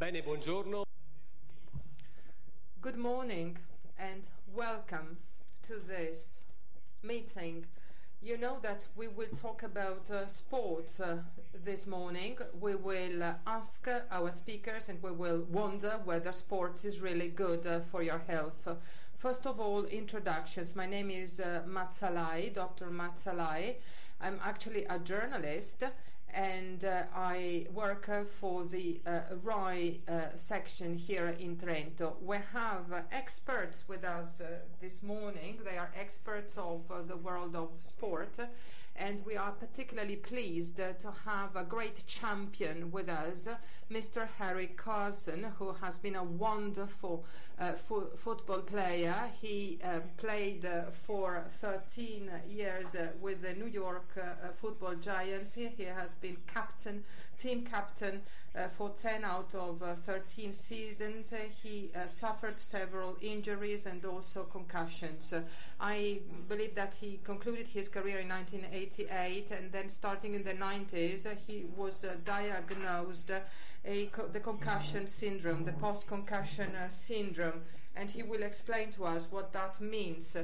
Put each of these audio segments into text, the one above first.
Bene, buongiorno. Good morning and welcome to this meeting. You know that we will talk about sport this morning. We will ask our speakers and we will wonder whether sports is really good for your health. First of all, introductions. My name is MAZZALAI, Dr. MAZZALAI. I'm actually a journalist and I work for the RAI section here in Trento. We have experts with us this morning. They are experts of the world of sport, and we are particularly pleased to have a great champion with us, Mr. Harry CARSON, who has been a wonderful football player. He played for 13 years with the New York football Giants. He has been team captain for 10 out of 13 seasons. He suffered several injuries and also concussions. I believe that he concluded his career in 1988, and then starting in the 90s he was diagnosed the concussion syndrome, the post-concussion syndrome, and he will explain to us what that means.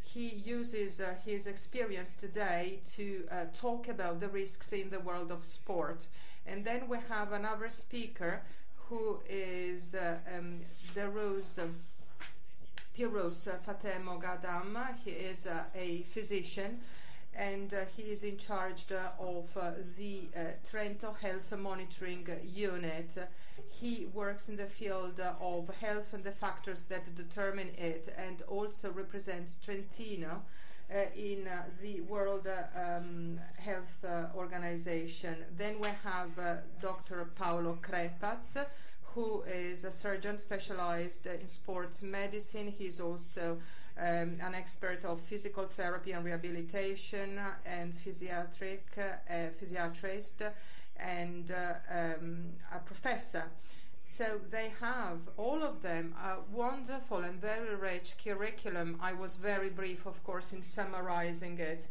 He uses his experience today to talk about the risks in the world of sport. And then we have another speaker who is FATEH-MOGHADAM. He is a physician, and he is in charge of the Trento Health Monitoring Unit. He works in the field of health and the factors that determine it, and also represents Trentino in the World Health Organization. Then we have Dr. CREPAZ, who is a surgeon specialized in sports medicine. He's also an expert of physical therapy and rehabilitation and physiatrist and a professor. So they have, all of them, a wonderful and very rich curriculum. I was very brief, of course, in summarizing it.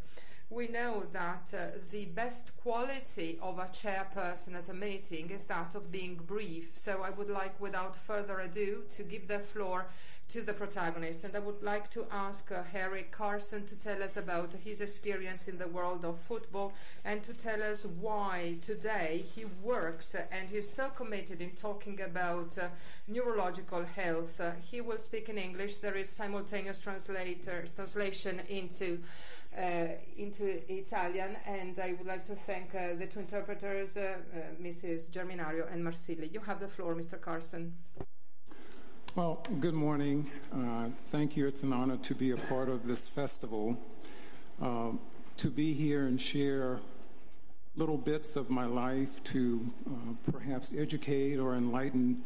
We know that the best quality of a chairperson at a meeting is that of being brief. So I would like, without further ado, to give the floor to the protagonist. And I would like to ask Harry CARSON to tell us about his experience in the world of football and to tell us why today he works and he's so committed in talking about neurological health. He will speak in English. There is simultaneous translation into Italian, and I would like to thank the two interpreters, Mrs. Germinario and Marsilli. You have the floor, Mr. CARSON. Well, good morning. Thank you. It's an honor to be a part of this festival, to be here and share little bits of my life to perhaps educate or enlighten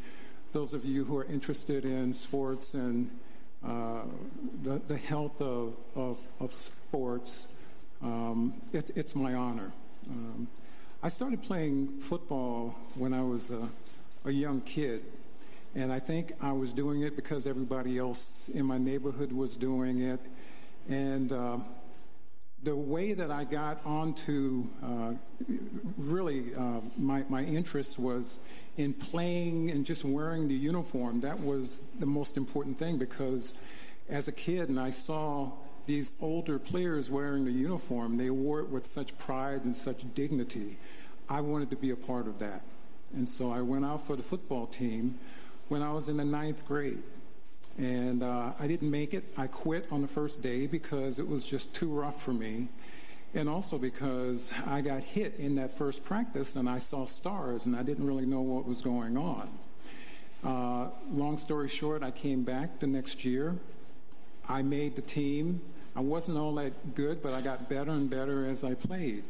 those of you who are interested in sports and the health of sports. It's my honor. I started playing football when I was a young kid, and I think I was doing it because everybody else in my neighborhood was doing it. And the way that I got onto my interest was in playing and just wearing the uniform. That was the most important thing, because as a kid, and I saw these older players wearing the uniform, they wore it with such pride and such dignity. I wanted to be a part of that. And so I went out for the football team when I was in the 9th grade. And I didn't make it. I quit on the first day because it was just too rough for me. And also because I got hit in that first practice and I saw stars and I didn't really know what was going on. Long story short, I came back the next year. I made the team. I wasn't all that good, but I got better and better as I played.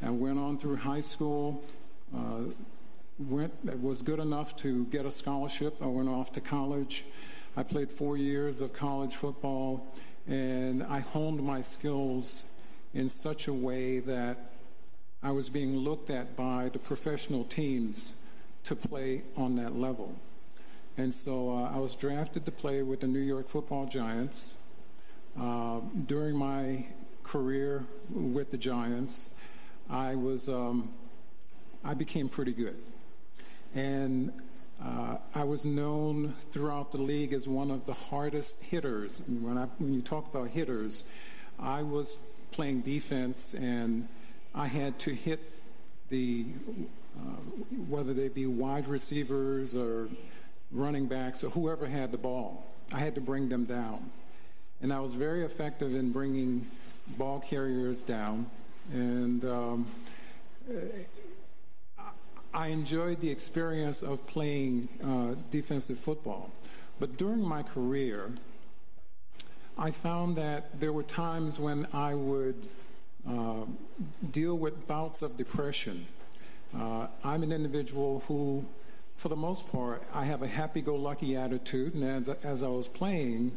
I went on through high school, was good enough to get a scholarship. I went off to college. I played 4 years of college football, and I honed my skills in such a way that I was being looked at by the professional teams to play on that level. And so I was drafted to play with the New York football Giants. During my career with the Giants, I became pretty good. And I was known throughout the league as one of the hardest hitters. When you talk about hitters, I was playing defense, and I had to hit whether they be wide receivers or running backs or whoever had the ball. I had to bring them down. And I was very effective in bringing ball carriers down. And I enjoyed the experience of playing defensive football. But during my career, I found that there were times when I would deal with bouts of depression. I'm an individual who, for the most part, I have a happy-go-lucky attitude, and as I was playing,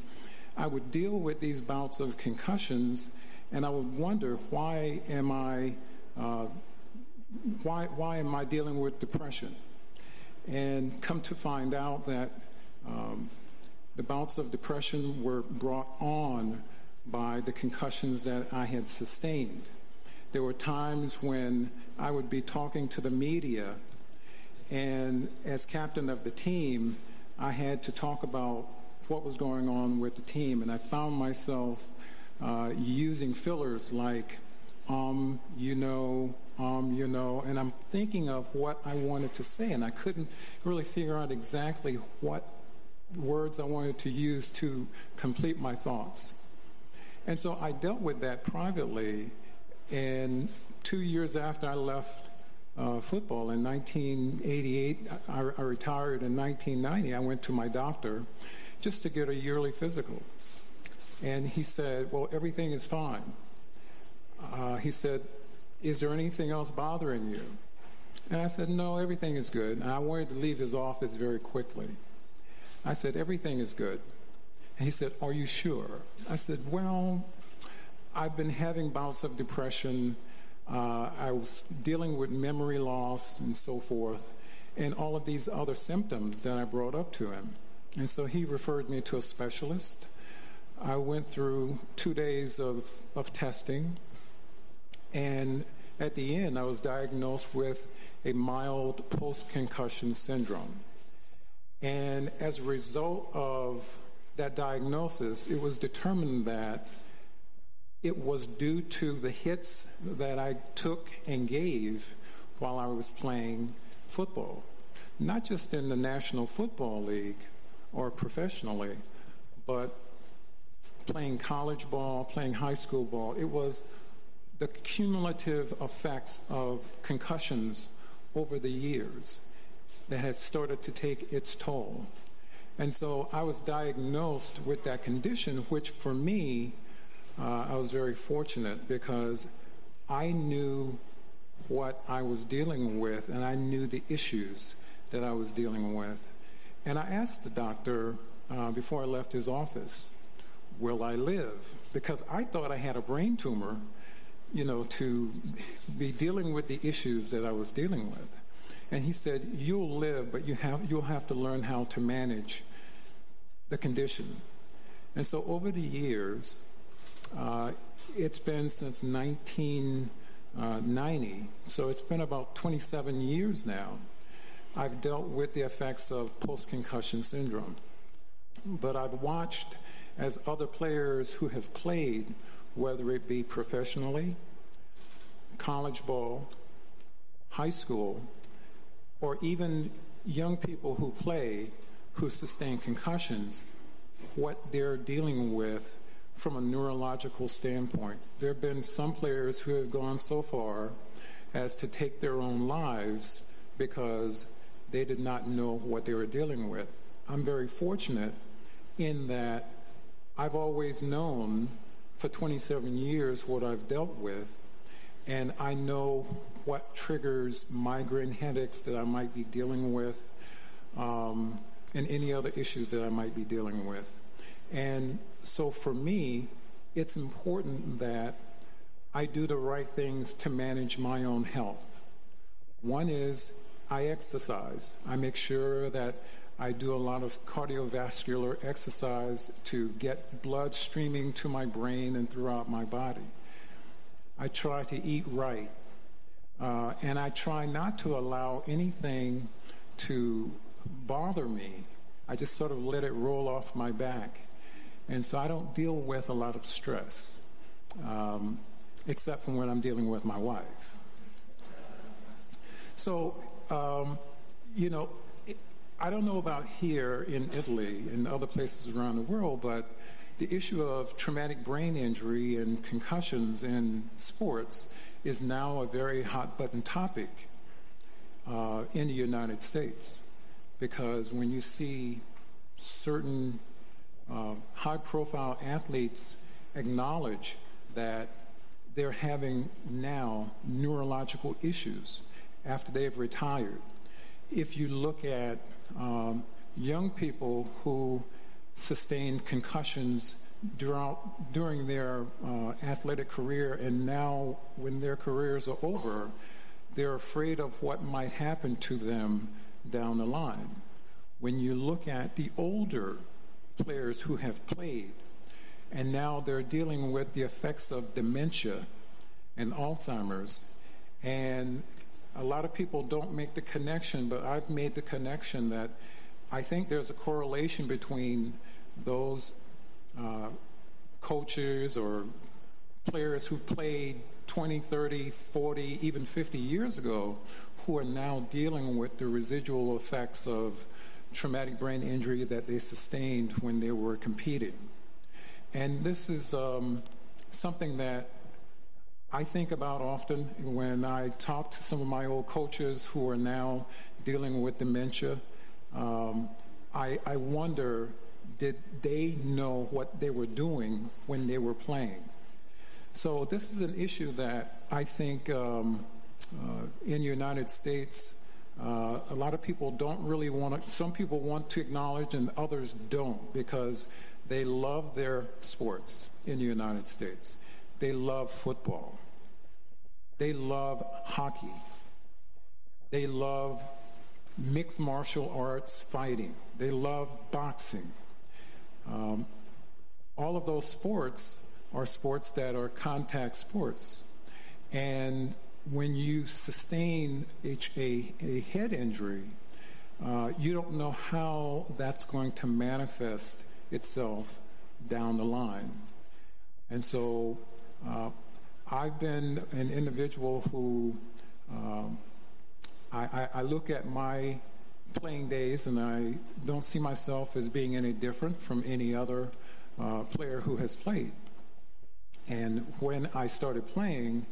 I would deal with these bouts of concussions, and I would wonder, why am I dealing with depression? And come to find out that the bouts of depression were brought on by the concussions that I had sustained. There were times when I would be talking to the media, and as captain of the team, I had to talk about what was going on with the team, and I found myself using fillers like, you know, and I'm thinking of what I wanted to say, and I couldn't really figure out exactly what words I wanted to use to complete my thoughts. And so I dealt with that privately, and 2 years after I left football in 1988, I retired in 1990, I went to my doctor just to get a yearly physical. And he said, well, everything is fine. He said, is there anything else bothering you? And I said, no, everything is good. And I wanted to leave his office very quickly. I said, everything is good. And he said, are you sure? I said, well, I've been having bouts of depression. I was dealing with memory loss and so forth, and all of these other symptoms that I brought up to him. And so he referred me to a specialist. I went through 2 days of testing, and at the end, I was diagnosed with a mild post-concussion syndrome. And as a result of that diagnosis, it was determined that it was due to the hits that I took and gave while I was playing football, not just in the National Football League or professionally, but playing college ball, playing high school ball. It was the cumulative effects of concussions over the years that had started to take its toll. And so I was diagnosed with that condition, which for me, I was very fortunate because I knew what I was dealing with, and I knew the issues that I was dealing with. And I asked the doctor before I left his office, will I live? Because I thought I had a brain tumor, you know, to be dealing with the issues that I was dealing with. And he said, you'll live, but you'll have to learn how to manage the condition. And so over the years, it's been since 1990, so it's been about 27 years now, I've dealt with the effects of post-concussion syndrome. But I've watched as other players who have played, whether it be professionally, college ball, high school, or even young people who play, who sustain concussions, what they're dealing with from a neurological standpoint. There have been some players who have gone so far as to take their own lives because they did not know what they were dealing with. I'm very fortunate in that I've always known for 27 years what I've dealt with, and I know what triggers migraine headaches that I might be dealing with, and any other issues that I might be dealing with. And so for me, it's important that I do the right things to manage my own health. One is I exercise. I make sure that I do a lot of cardiovascular exercise to get blood streaming to my brain and throughout my body. I try to eat right. And I try not to allow anything to bother me, I just sort of let it roll off my back. And so I don't deal with a lot of stress, except for when I'm dealing with my wife. So, I don't know about here in Italy and other places around the world, but the issue of traumatic brain injury and concussions in sports is now a very hot-button topic in the United States, because when you see certain high-profile athletes acknowledge that they're having now neurological issues after they've retired. If you look at young people who sustained concussions during their athletic career, and now when their careers are over, they're afraid of what might happen to them down the line. When you look at the older players who have played, and now they're dealing with the effects of dementia and Alzheimer's, and a lot of people don't make the connection, but I've made the connection that I think there's a correlation between those coaches or players who played 20, 30, 40, even 50 years ago, who are now dealing with the residual effects of traumatic brain injury that they sustained when they were competing. And this is something that I think about often when I talk to some of my old coaches who are now dealing with dementia. I wonder, did they know what they were doing when they were playing? So this is an issue that I think in the United States, a lot of people don't really want to, some people want to acknowledge and others don't, because they love their sports in the United States. They love football. They love hockey. They love mixed martial arts fighting. They love boxing. All of those sports are sports that are contact sports. And when you sustain a head injury, you don't know how that's going to manifest itself down the line. And so I've been an individual who I look at my playing days and I don't see myself as being any different from any other player who has played. And when I started playing,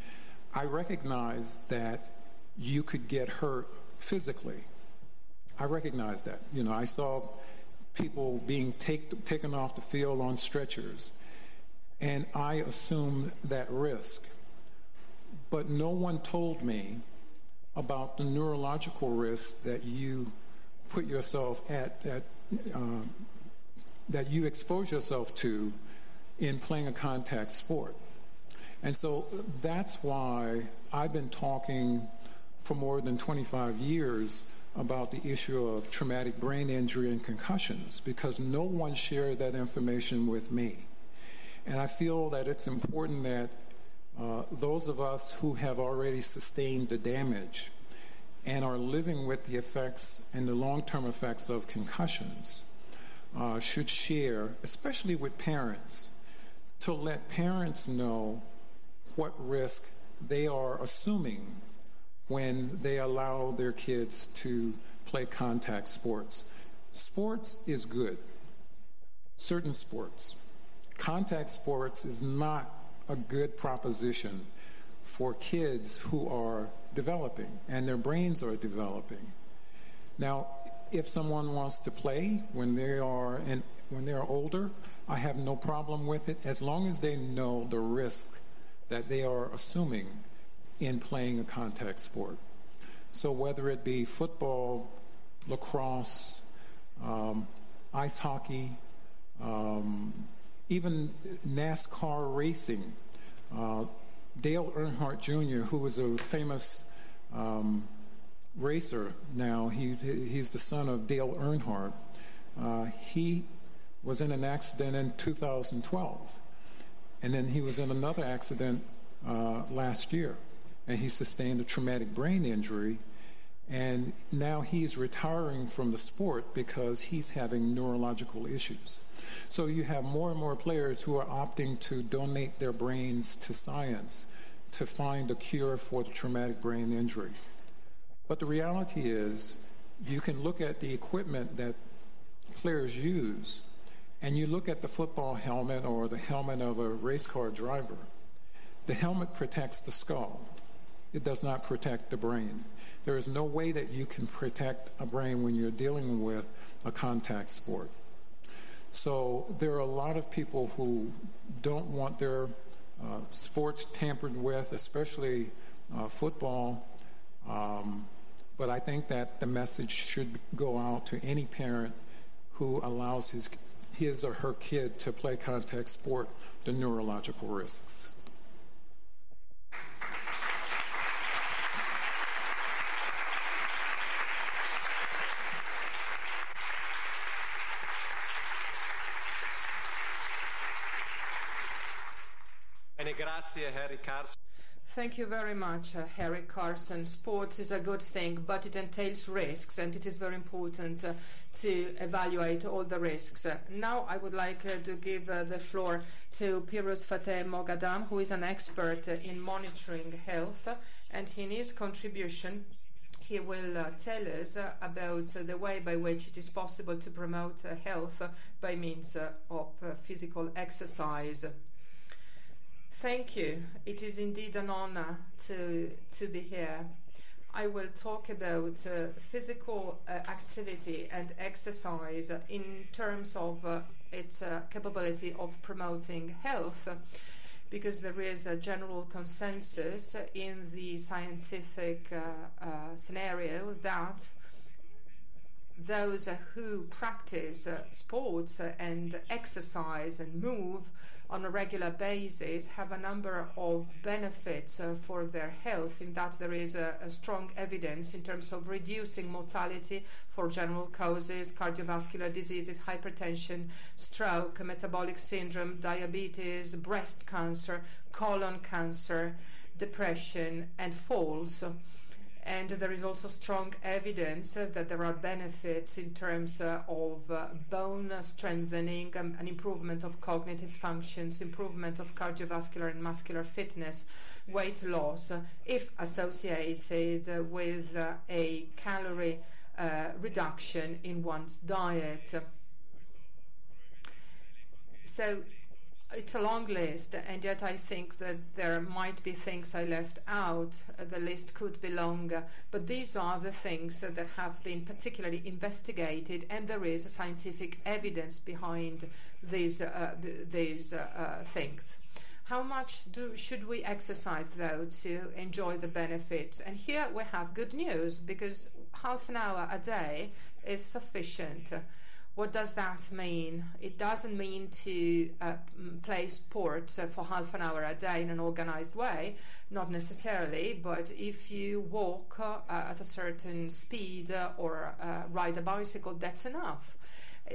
I recognized that you could get hurt physically. I recognized that. You know, I saw people being taken off the field on stretchers, and I assumed that risk. But no one told me about the neurological risk that you put yourself at, that you expose yourself to in playing a contact sport. And so that's why I've been talking for more than 25 years about the issue of traumatic brain injury and concussions, because no one shared that information with me. And I feel that it's important that those of us who have already sustained the damage and are living with the effects and the long-term effects of concussions should share, especially with parents, to let parents know what risk they are assuming when they allow their kids to play contact sports. Sports is good. Certain sports. Contact sports is not a good proposition for kids who are developing and their brains are developing. Now, if someone wants to play when they are older, I have no problem with it, as long as they know the risk that they are assuming in playing a contact sport. So whether it be football, lacrosse, ice hockey, even NASCAR racing. Dale Earnhardt Jr., who was a famous racer now, he's the son of Dale Earnhardt. He was in an accident in 2012. And then he was in another accident last year. And he sustained a traumatic brain injury. And now he's retiring from the sport because he's having neurological issues. So you have more and more players who are opting to donate their brains to science to find a cure for the traumatic brain injury. But the reality is, you can look at the equipment that players use, and you look at the football helmet or the helmet of a race car driver. The helmet protects the skull. It does not protect the brain. There is no way that you can protect a brain when you're dealing with a contact sport. So there are a lot of people who don't want their sports tampered with, especially football. But I think that the message should go out to any parent who allows his or her kid to play contact sport, the neurological risks. Thank you very much, Harry Carson. Sport is a good thing, but it entails risks, and it is very important to evaluate all the risks. Now I would like to give the floor to Pirus FATEH-MOGHADAM, who is an expert in monitoring health, and in his contribution he will tell us about the way by which it is possible to promote health by means of physical exercise. Thank you. It is indeed an honor to be here. I will talk about physical activity and exercise in terms of its capability of promoting health, because there is a general consensus in the scientific scenario that those who practice sports and exercise and move on a regular basis have a number of benefits for their health, in that there is a strong evidence in terms of reducing mortality for general causes, cardiovascular diseases, hypertension, stroke, metabolic syndrome, diabetes, breast cancer, colon cancer, depression, and falls. And there is also strong evidence that there are benefits in terms of bone strengthening, an improvement of cognitive functions, improvement of cardiovascular and muscular fitness, weight loss, if associated with a calorie reduction in one's diet. So it's a long list, and yet I think that there might be things I left out. The list could be longer, but these are the things that have been particularly investigated, and there is scientific evidence behind these things. How much should we exercise, though, to enjoy the benefits? And here we have good news, because half an hour a day is sufficient. What does that mean? It doesn't mean to play sports for half an hour a day in an organized way, not necessarily, but if you walk at a certain speed or ride a bicycle, that's enough.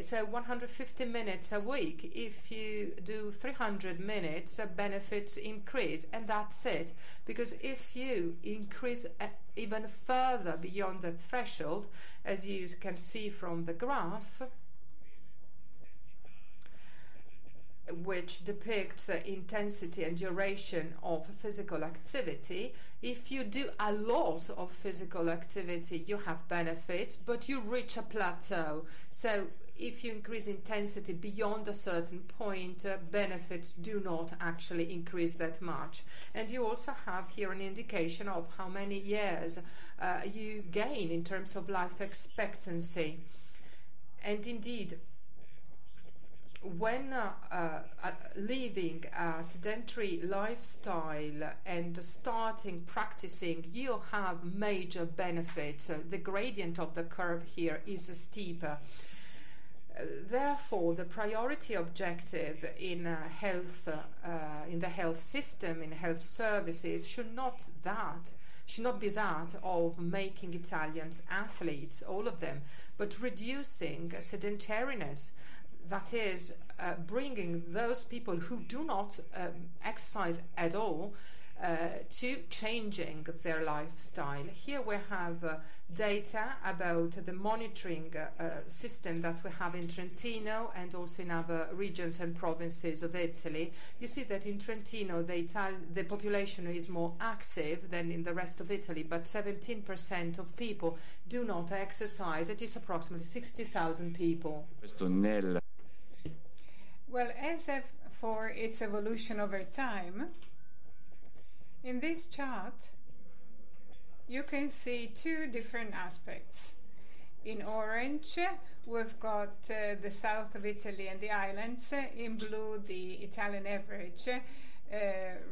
So 150 minutes a week. If you do 300 minutes, benefits increase, and that's it. Because if you increase even further beyond the threshold, as you can see from the graph, which depicts intensity and duration of physical activity. If you do a lot of physical activity, you have benefits, but you reach a plateau. So if you increase intensity beyond a certain point, benefits do not actually increase that much. And you also have here an indication of how many years you gain in terms of life expectancy. And indeed, when living a sedentary lifestyle and starting practicing, you have major benefits. The gradient of the curve here is steeper. Therefore, the priority objective in health, in the health system, in health services, should not be that of making Italians athletes, all of them, but reducing sedentariness. That is, bringing those people who do not exercise at all to changing their lifestyle. Here we have data about the monitoring system that we have in Trentino and also in other regions and provinces of Italy. You see that in Trentino the population is more active than in the rest of Italy, but 17% of people do not exercise. It is approximately 60,000 people. Well, as for its evolution over time, in this chart, you can see two different aspects. In orange, we've got the south of Italy and the islands. In blue, the Italian average.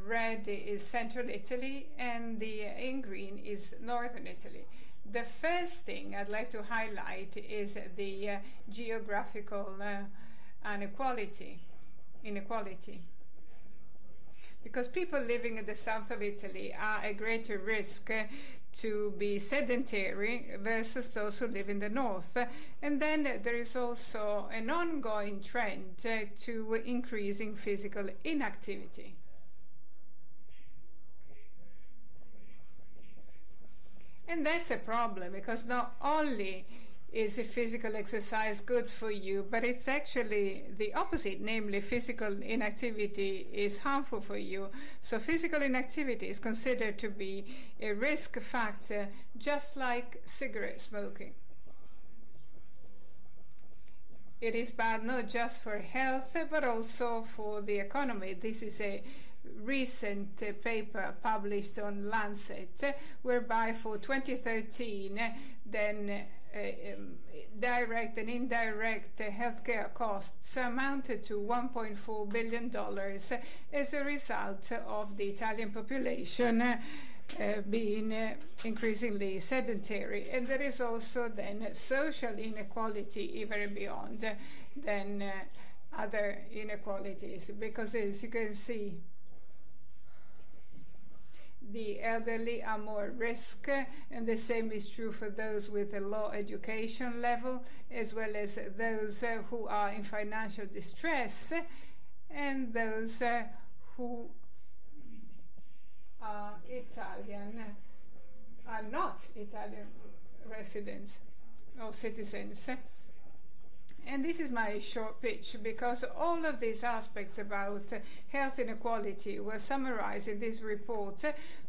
Red is central Italy, and in green is northern Italy. The first thing I'd like to highlight is the geographical inequality. Because people living in the south of Italy are at greater risk to be sedentary versus those who live in the north. And then there is also an ongoing trend to increasing physical inactivity. And that's a problem, because not only is a physical exercise good for you, but it's actually the opposite, namely physical inactivity is harmful for you. So physical inactivity is considered to be a risk factor, just like cigarette smoking. It is bad not just for health, but also for the economy. This is a recent paper published on Lancet, whereby for 2013, then direct and indirect healthcare costs amounted to $1.4 billion as a result of the Italian population being increasingly sedentary. And there is also then social inequality even beyond than other inequalities, because as you can see, the elderly are more at risk, and the same is true for those with a low education level, as well as those who are in financial distress, and those who are not Italian residents or citizens. And this is my short pitch, because all of these aspects about health inequality were summarized in this report,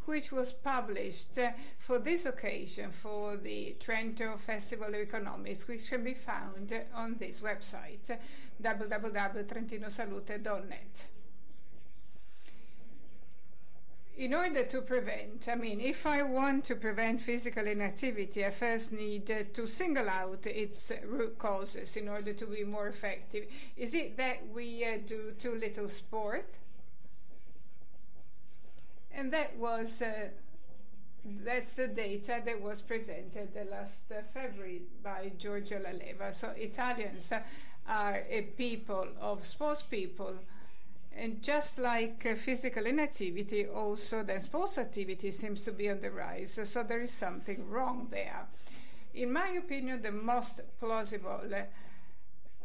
which was published for this occasion, for the Trento Festival of Economics, which can be found on this website, www.trentinosalute.net. In order to prevent, if I want to prevent physical inactivity, I first need to single out its root causes in order to be more effective. Is it that we do too little sport? And that's the data that was presented last February by Giorgio Laleva. So Italians are a people of sports people. And just like physical inactivity, also then sports activity seems to be on the rise. So there is something wrong there. In my opinion, the most plausible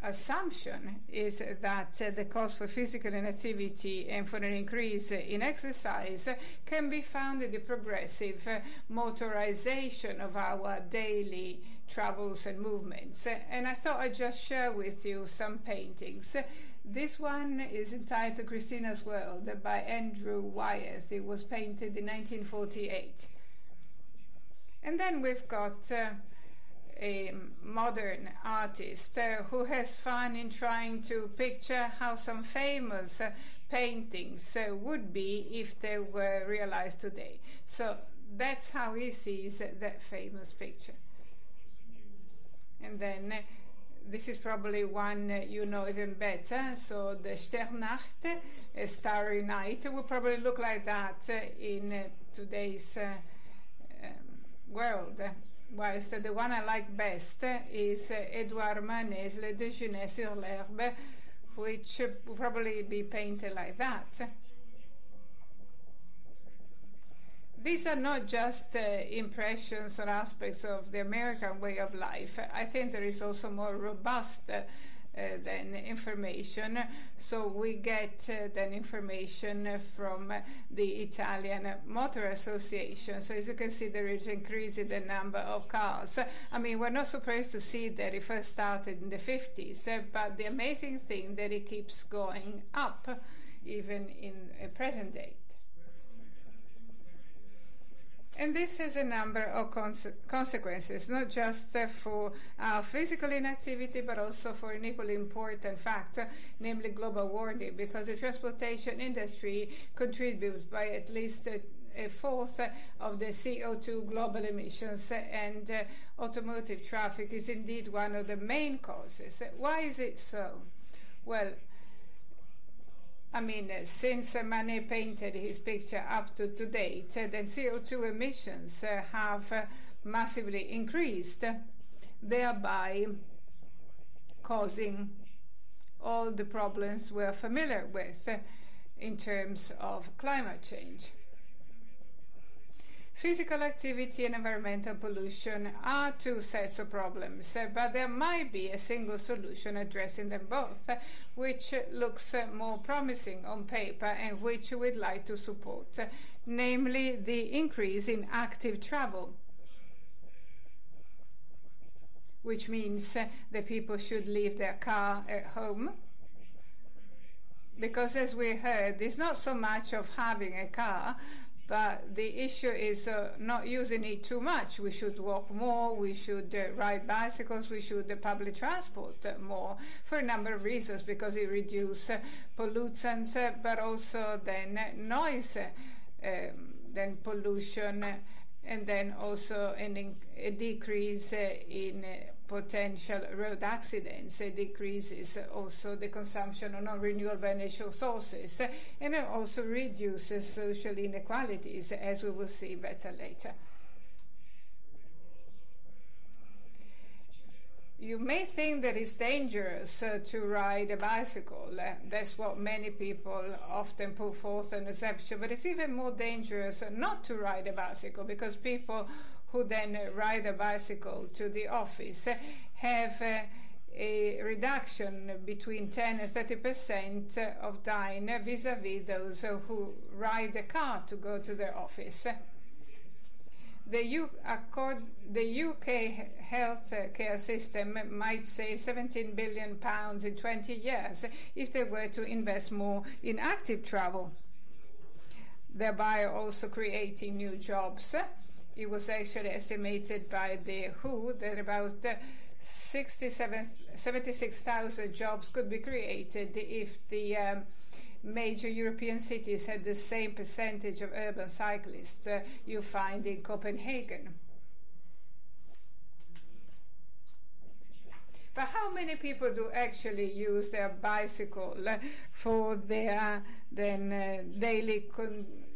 assumption is that the cause for physical inactivity and for an increase in exercise can be found in the progressive motorization of our daily travels and movements. And I thought I'd just share with you some paintings. This one is entitled Christina's World by Andrew Wyeth. It was painted in 1948. And then we've got a modern artist who has fun in trying to picture how some famous paintings would be if they were realized today. So that's how he sees that famous picture. And then this is probably one you know even better. So the Sternnacht, a starry night, will probably look like that in today's world. Whilst the one I like best is Edouard Manet's Le Déjeuner sur l'herbe, which will probably be painted like that. These are not just impressions or aspects of the American way of life. I think there is also more robust then information. So we get then information from the Italian Motor Association. So as you can see, there is an increase in the number of cars. I mean, we're not surprised to see that it first started in the 50s, but the amazing thing that it keeps going up even in present day. And this has a number of consequences, not just for our physical inactivity, but also for an equally important factor, namely global warming, because the transportation industry contributes by at least a fourth of the CO2 global emissions, and automotive traffic is indeed one of the main causes. Why is it so? Well, I mean, since Manet painted his picture up to date, then CO2 emissions have massively increased, thereby causing all the problems we're familiar with in terms of climate change. Physical activity and environmental pollution are two sets of problems, but there might be a single solution addressing them both, which looks more promising on paper and which we'd like to support, namely the increase in active travel, which means that people should leave their car at home. Because as we heard, it's not so much of having a car, but the issue is not using it too much. We should walk more, we should ride bicycles, we should public transport more for a number of reasons, because it reduces pollutants, but also then noise, then pollution, and then also a decrease in potential road accidents. It decreases also the consumption of non-renewable energy sources, and it also reduces social inequalities, as we will see better later. You may think that it's dangerous to ride a bicycle. That's what many people often put forth an exception, but it's even more dangerous not to ride a bicycle, because people who then ride a bicycle to the office have a reduction between 10 and 30% of dying vis-à-vis those who ride a car to go to their office. The UK health care system might save £17 billion in 20 years if they were to invest more in active travel, thereby also creating new jobs. It was actually estimated by the WHO that about 76,000 jobs could be created if the major European cities had the same percentage of urban cyclists you find in Copenhagen. But how many people do actually use their bicycle for their daily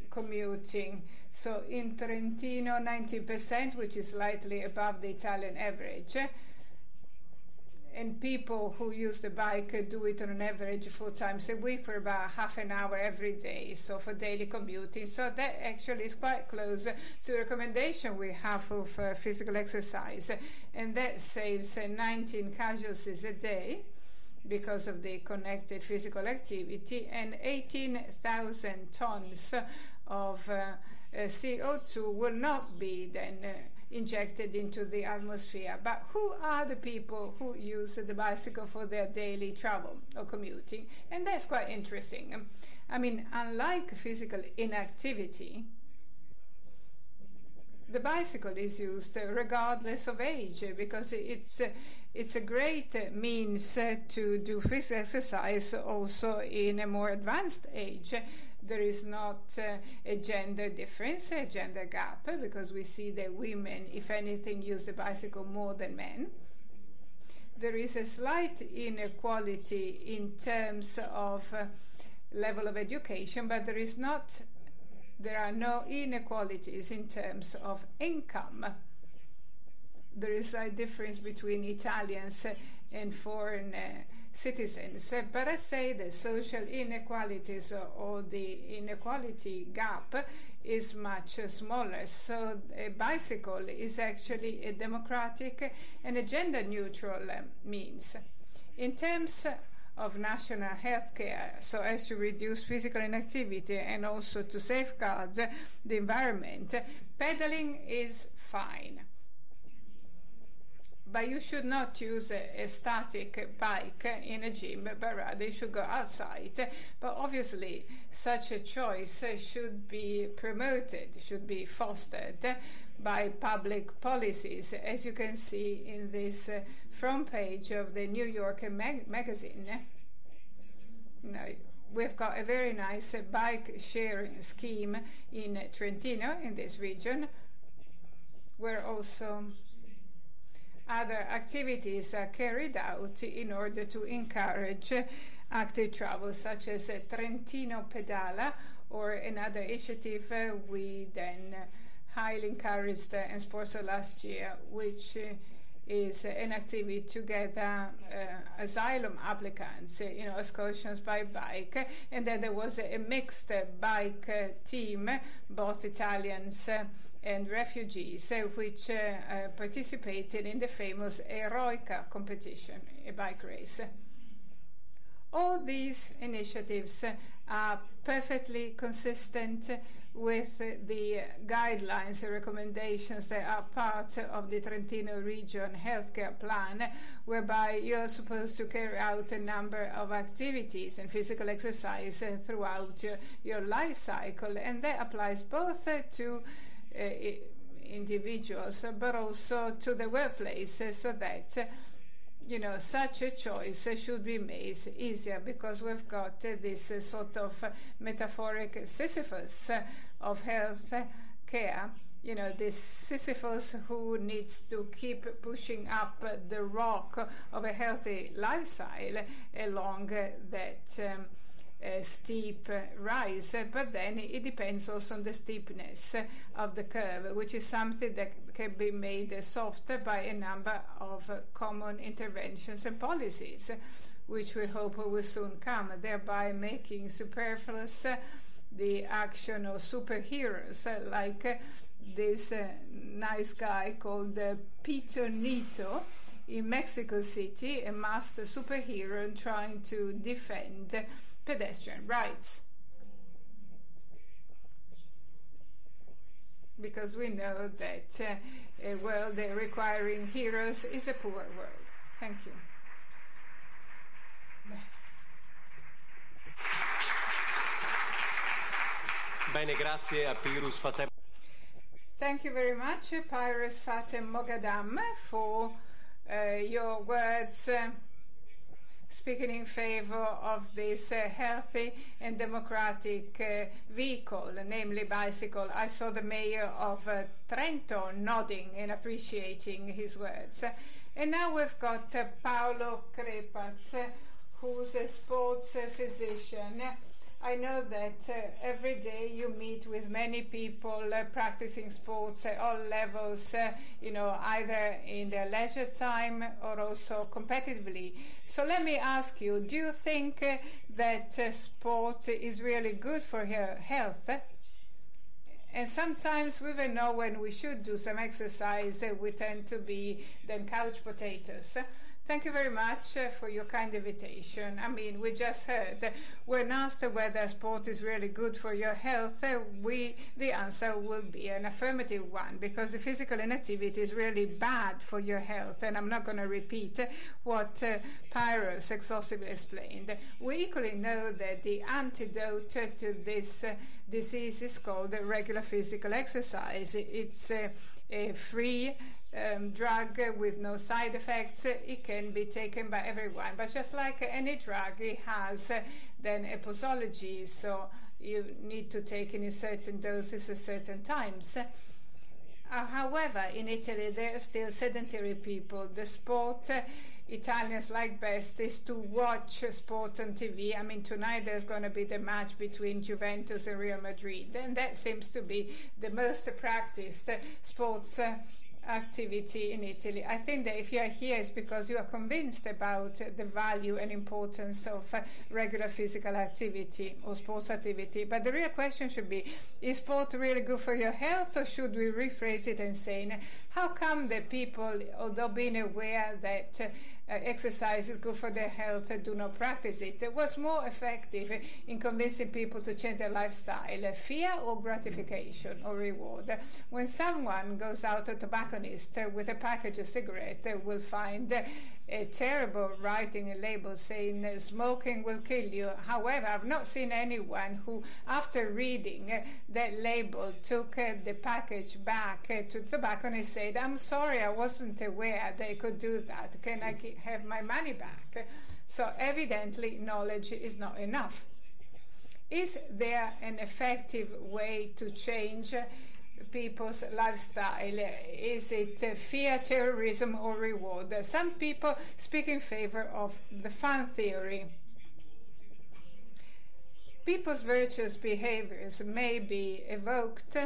commuting? So in Trentino, 19%, which is slightly above the Italian average. And people who use the bike do it on an average 4 times a week for about half an hour every day, so for daily commuting. So that actually is quite close to the recommendation we have for physical exercise. And that saves 19 casualties a day because of the connected physical activity, and 18,000 tons of CO2 will not be then injected into the atmosphere. But who are the people who use the bicycle for their daily travel or commuting? And that's quite interesting. I mean, unlike physical inactivity, the bicycle is used regardless of age, because it's a great means to do physical exercise also in a more advanced age. There is not a gender difference, a gender gap, because we see that women, if anything, use the bicycle more than men. There is a slight inequality in terms of level of education, but there are no inequalities in terms of income. There is a difference between Italians and foreign citizens, but I say the social inequalities or the inequality gap is much smaller. So a bicycle is actually a democratic and a gender neutral means. In terms of national health care, so as to reduce physical inactivity and also to safeguard the environment, pedaling is fine. But you should not use a static bike in a gym, but rather you should go outside. But obviously, such a choice should be promoted, should be fostered by public policies, as you can see in this front page of the New Yorker magazine. Now, we've got a very nice bike sharing scheme in Trentino, in this region, where also other activities are carried out in order to encourage active travel, such as Trentino Pedala, or another initiative we then highly encouraged and sponsored last year, which is an activity to gather asylum applicants, excursions by bike. And then there was a mixed bike team, both Italians and refugees, which participated in the famous Eroica competition, a bike race. All these initiatives are perfectly consistent with the guidelines and recommendations that are part of the Trentino region healthcare plan, whereby you're supposed to carry out a number of activities and physical exercise throughout your life cycle, and that applies both to individuals but also to the workplace, so that such a choice should be made easier, because we've got this sort of metaphoric Sisyphus of health care, this Sisyphus who needs to keep pushing up the rock of a healthy lifestyle along that steep rise, but then it depends also on the steepness of the curve, which is something that can be made softer by a number of common interventions and policies, which we hope will soon come, thereby making superfluous the action of superheroes like this nice guy called Trentino in Mexico City, a master superhero trying to defend pedestrian rights. Because we know that a world requiring heroes is a poor world. Thank you. Bene, grazie a Pyrrhus FATEH. Thank you very much, Pyrrhus FATEH-MOGHADAM, for your words speaking in favor of this healthy and democratic vehicle, namely bicycle. I saw the mayor of Trento nodding and appreciating his words. And now we've got Paolo CREPAZ, who's a sports physician. I know that every day you meet with many people practicing sports at all levels, either in their leisure time or also competitively. So let me ask you, do you think that sport is really good for your health? And sometimes we even know when we should do some exercise, we tend to be then couch potatoes. Thank you very much for your kind invitation. I mean, we just heard, when asked whether sport is really good for your health, the answer will be an affirmative one, because the physical inactivity is really bad for your health. And I'm not going to repeat what Pyrrhus exhaustively explained. We equally know that the antidote to this disease is called regular physical exercise. It's a free drug with no side effects. It can be taken by everyone, but just like any drug, it has then a posology, so you need to take in certain doses at certain times. However, in Italy there are still sedentary people. The sport Italians like best is to watch sport on TV. I mean, tonight there's going to be the match between Juventus and Real Madrid, and that seems to be the most practiced sports activity in Italy. I think that if you are here, it's because you are convinced about the value and importance of regular physical activity or sports activity. But the real question should be, is sport really good for your health, or should we rephrase it and say, How come the people, although being aware that exercise is good for their health, do not practice it? It was more effective in convincing people to change their lifestyle, fear or gratification or reward. When someone goes out to a tobacconist with a package of cigarettes, they will find a terrible writing, a label saying smoking will kill you. However, I've not seen anyone who, after reading that label, took the package back to the tobacconist and said, I'm sorry, I wasn't aware they could do that. Can I have my money back? So evidently knowledge is not enough. Is there an effective way to change people's lifestyle? Is it fear, terrorism, or reward? Some people speak in favor of the fun theory. People's virtuous behaviors may be evoked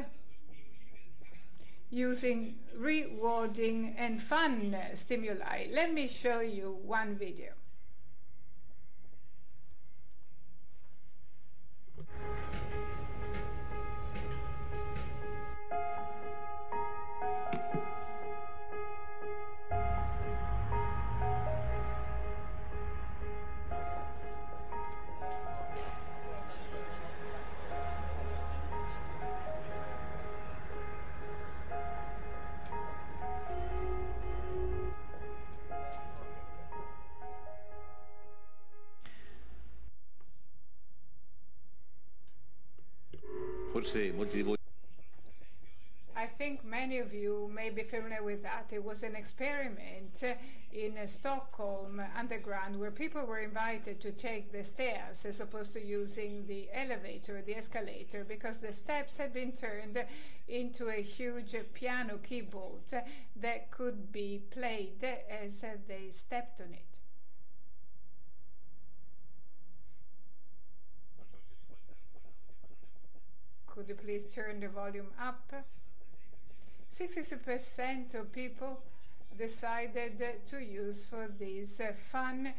using rewarding and fun stimuli. Let me show you one video. I think many of you may be familiar with that. It was an experiment in Stockholm underground where people were invited to take the stairs as opposed to using the elevator or the escalator, because the steps had been turned into a huge piano keyboard that could be played as they stepped on it. Could you please turn the volume up? 60% of people decided to use for these fun,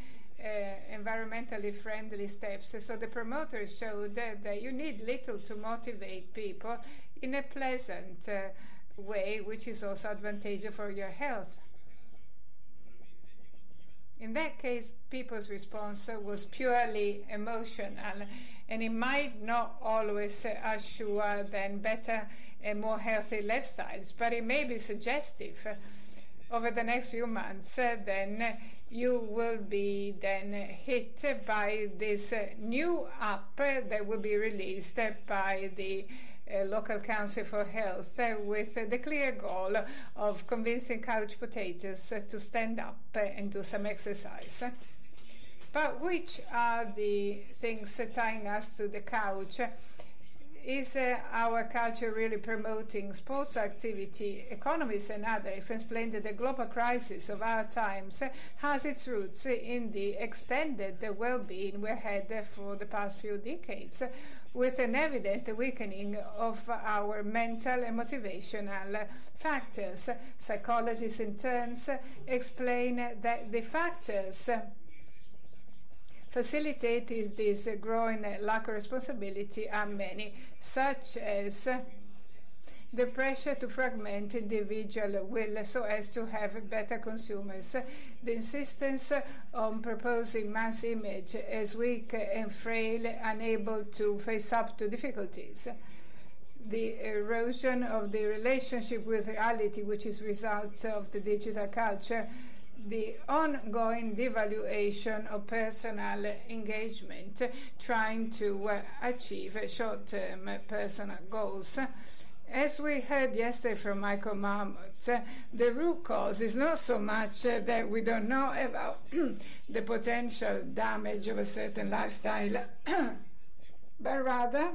environmentally friendly steps. So the promoters showed that you need little to motivate people in a pleasant way, which is also advantageous for your health. In that case, people's response was purely emotional, and it might not always assure then better and more healthy lifestyles, but it may be suggestive. Over the next few months, then you will be then hit by this new app that will be released by the local council for health with the clear goal of convincing couch potatoes to stand up and do some exercise. But which are the things tying us to the couch? Is our culture really promoting sports activity? Economists and others explain that the global crisis of our times has its roots in the extended well-being we had for the past few decades, with an evident weakening of our mental and motivational factors. Psychologists in turn explain that the factors facilitating this growing lack of responsibility are many, such as the pressure to fragment individual will so as to have better consumers, the insistence on proposing mass image as weak and frail, unable to face up to difficulties, the erosion of the relationship with reality, which is results of the digital culture, the ongoing devaluation of personal engagement, trying to achieve short-term personal goals. As we heard yesterday from Michael Marmot, the root cause is not so much that we don't know about the potential damage of a certain lifestyle, but rather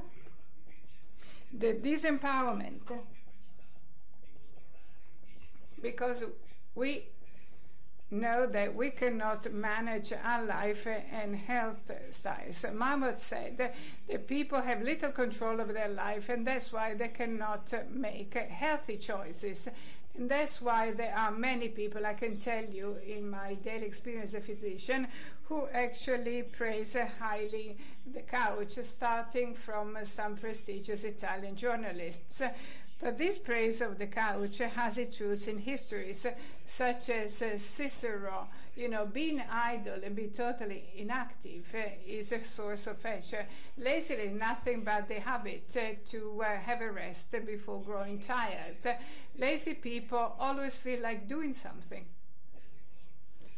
the disempowerment, because we know that we cannot manage our life and health styles. Marmot said that people have little control over their life, and that's why they cannot make healthy choices. And that's why there are many people, I can tell you in my daily experience as a physician, who actually praise highly the couch, starting from some prestigious Italian journalists. But this praise of the couch has its roots in histories, such as Cicero. Being idle and be totally inactive is a source of pleasure. Laziness is nothing but the habit to have a rest before growing tired. Lazy people always feel like doing something.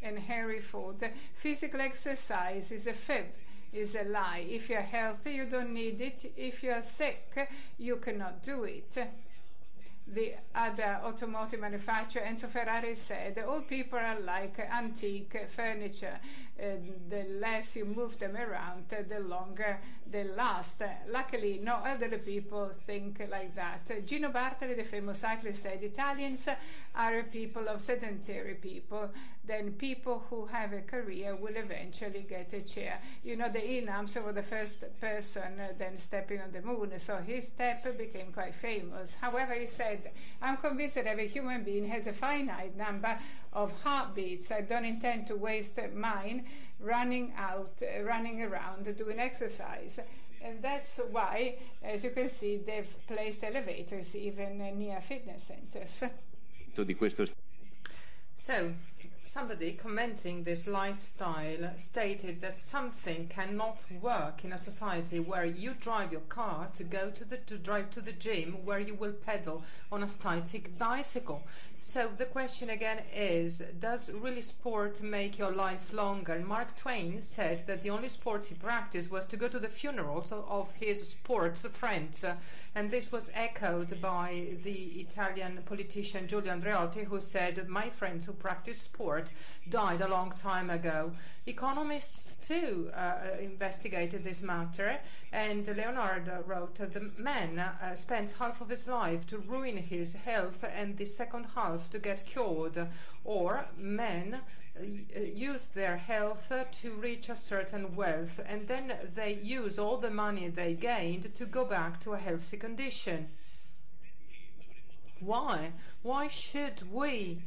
And Henry Ford, physical exercise is a fib, is a lie. If you're healthy, you don't need it. If you're sick, you cannot do it. The other automotive manufacturer, Enzo Ferrari, said, all people are like antique furniture. The less you move them around, the longer they last. Luckily, no elderly people think like that. Gino Bartali, the famous cyclist, said, Italians are a people of sedentary people. Then people who have a career will eventually get a chair. The Neil Armstrong was the first person then stepping on the moon, so his step became quite famous. However, he said, I'm convinced that every human being has a finite number of heartbeats. I don't intend to waste mine running around doing exercise. And that's why, as you can see, they've placed elevators even near fitness centers. So, somebody commenting this lifestyle stated that something cannot work in a society where you drive your car to drive to the gym, where you will pedal on a static bicycle. So the question again is, does really sport make your life longer? And Mark Twain said that the only sport he practiced was to go to the funerals of his sports friends. And this was echoed by the Italian politician Giulio Andreotti, who said, my friends who practice sport died a long time ago. Economists too investigated this matter, and Leonard wrote, the man spends half of his life to ruin his health and the second half to get cured, or men use their health to reach a certain wealth, and then they use all the money they gained to go back to a healthy condition. Why? Why should we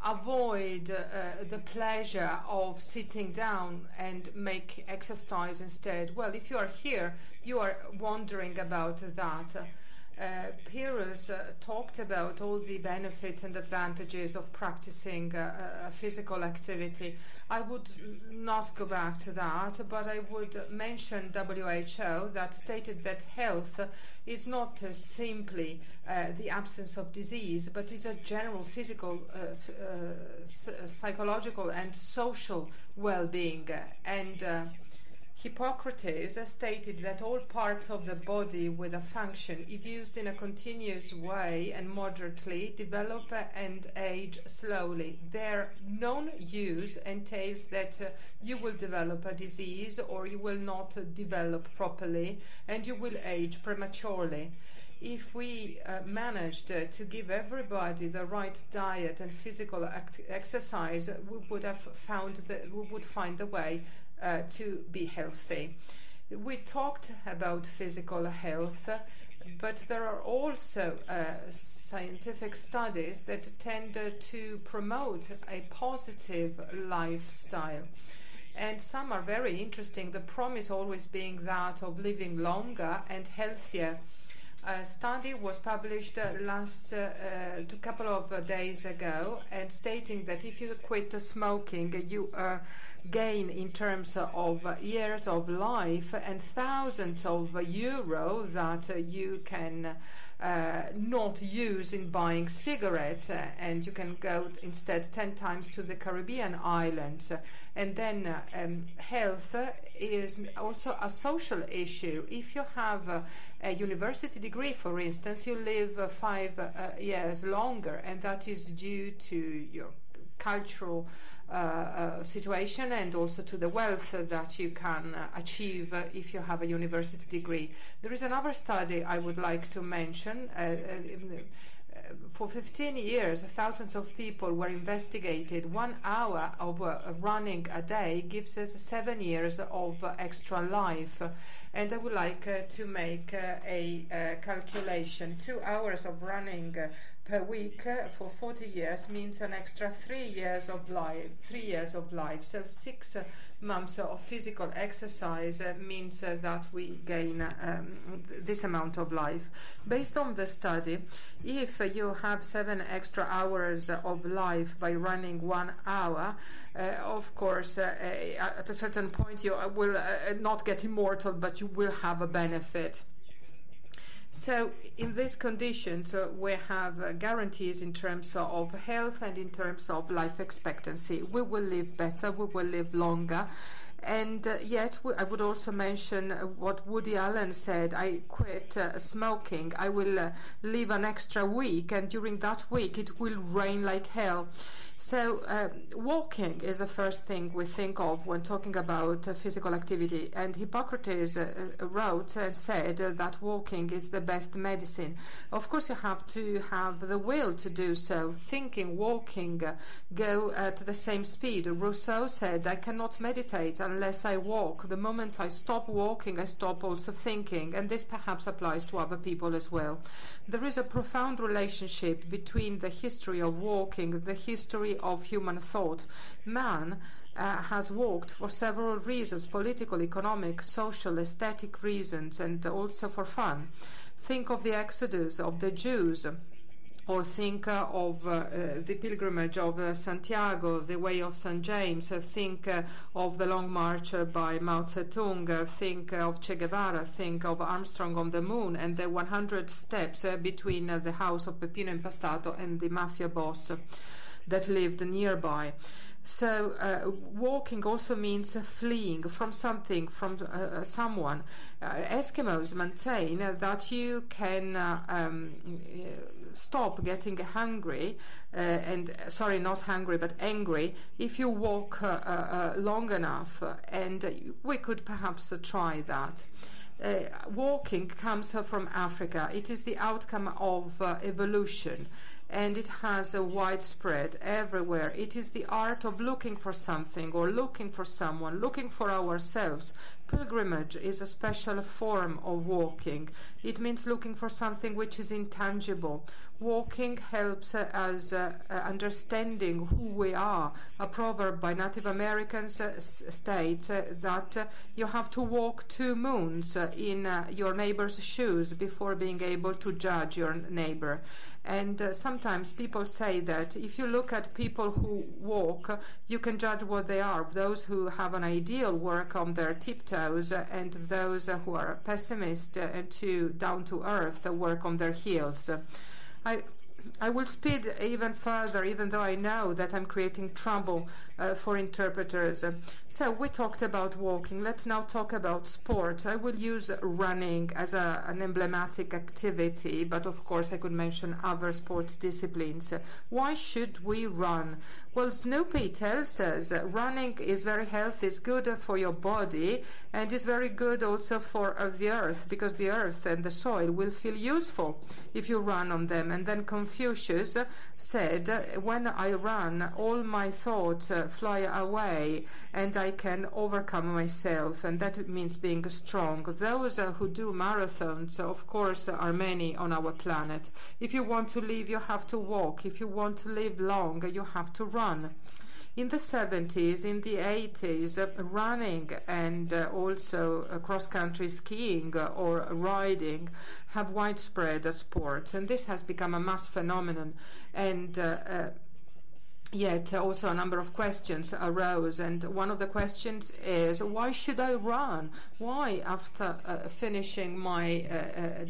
avoid the pleasure of sitting down and make exercise instead? Well, if you are here, you are wondering about that. Pyrrhus talked about all the benefits and advantages of practicing physical activity. I would not go back to that, but I would mention WHO, that stated that health is not simply the absence of disease, but is a general physical, psychological and social well-being. And Hippocrates stated that all parts of the body with a function, if used in a continuous way and moderately, develop and age slowly. Their non-use entails that you will develop a disease, or you will not develop properly, and you will age prematurely. If we managed to give everybody the right diet and physical exercise, we would find a way to be healthy. We talked about physical health, but there are also scientific studies that tend to promote a positive lifestyle. And some are very interesting, the promise always being that of living longer and healthier. A study was published a couple of days ago, and stating that if you quit smoking, you gain in terms of years of life and thousands of euro that you can not use in buying cigarettes, and you can go instead 10 times to the Caribbean islands. And then health is also a social issue. If you have a university degree, for instance, you live 5 years longer, and that is due to your cultural situation and also to the wealth that you can achieve if you have a university degree. There is another study I would like to mention. For 15 years, thousands of people were investigated. 1 hour of running a day gives us 7 years of extra life. And I would like to make a calculation. 2 hours of running per week for 40 years means an extra 3 years of life. 3 years of life. So 6 months of physical exercise means that we gain this amount of life. Based on the study, if you have 7 extra hours of life by running 1 hour, of course, at a certain point you will not get immortal, but you will have a benefit. So in these conditions, we have guarantees in terms of health and in terms of life expectancy. We will live better, we will live longer. And yet, I would also mention what Woody Allen said: I quit smoking, I will live an extra week, and during that week it will rain like hell. So walking is the first thing we think of when talking about physical activity. And Hippocrates wrote and said that walking is the best medicine. Of course, you have to have the will to do so. Thinking, walking, go at the same speed. Rousseau said, I cannot meditate unless I walk. The moment I stop walking, I stop also thinking. And this perhaps applies to other people as well. There is a profound relationship between the history of walking, the history of human thought. Man has walked for several reasons: political, economic, social, aesthetic reasons, and also for fun. Think of the exodus of the Jews, or think of the pilgrimage of Santiago, the way of St. James. Think of the long march by Mao Zedong. Think of Che Guevara. Think of Armstrong on the moon, and the 100 steps between the house of Peppino Impastato and the mafia boss that lived nearby. So walking also means fleeing from something, from someone. Eskimos maintain that you can stop getting hungry, not hungry, but angry, if you walk long enough, and we could perhaps try that. Walking comes from Africa. It is the outcome of evolution, and it has a widespread everywhere. It is the art of looking for something, or looking for someone, looking for ourselves. Pilgrimage is a special form of walking. It means looking for something which is intangible. Walking helps us understanding who we are. A proverb by Native Americans states that you have to walk 2 moons in your neighbor's shoes before being able to judge your neighbor. And sometimes people say that if you look at people who walk, you can judge what they are. Those who have an ideal work on their tiptoes, and those who are pessimist and too down to earth work on their heels. I will speed even further, even though I know that I'm creating trouble for interpreters. So we talked about walking. Let's now talk about sport. I will use running as an emblematic activity, but of course I could mention other sports disciplines. Why should we run? Well, Snoopy tells us running is very healthy, it's good for your body, and is very good also for the earth, because the earth and the soil will feel useful if you run on them. And then Confucius said, when I run, all my thoughts fly away, and I can overcome myself, and that means being strong. Those who do marathons, of course, are many on our planet. If you want to live, you have to walk. If you want to live long, you have to run. In the 70s, in the 80s, running and also cross-country skiing or riding have widespread sports, and this has become a mass phenomenon. And yet also a number of questions arose, and one of the questions is, why should I run? Why, after finishing my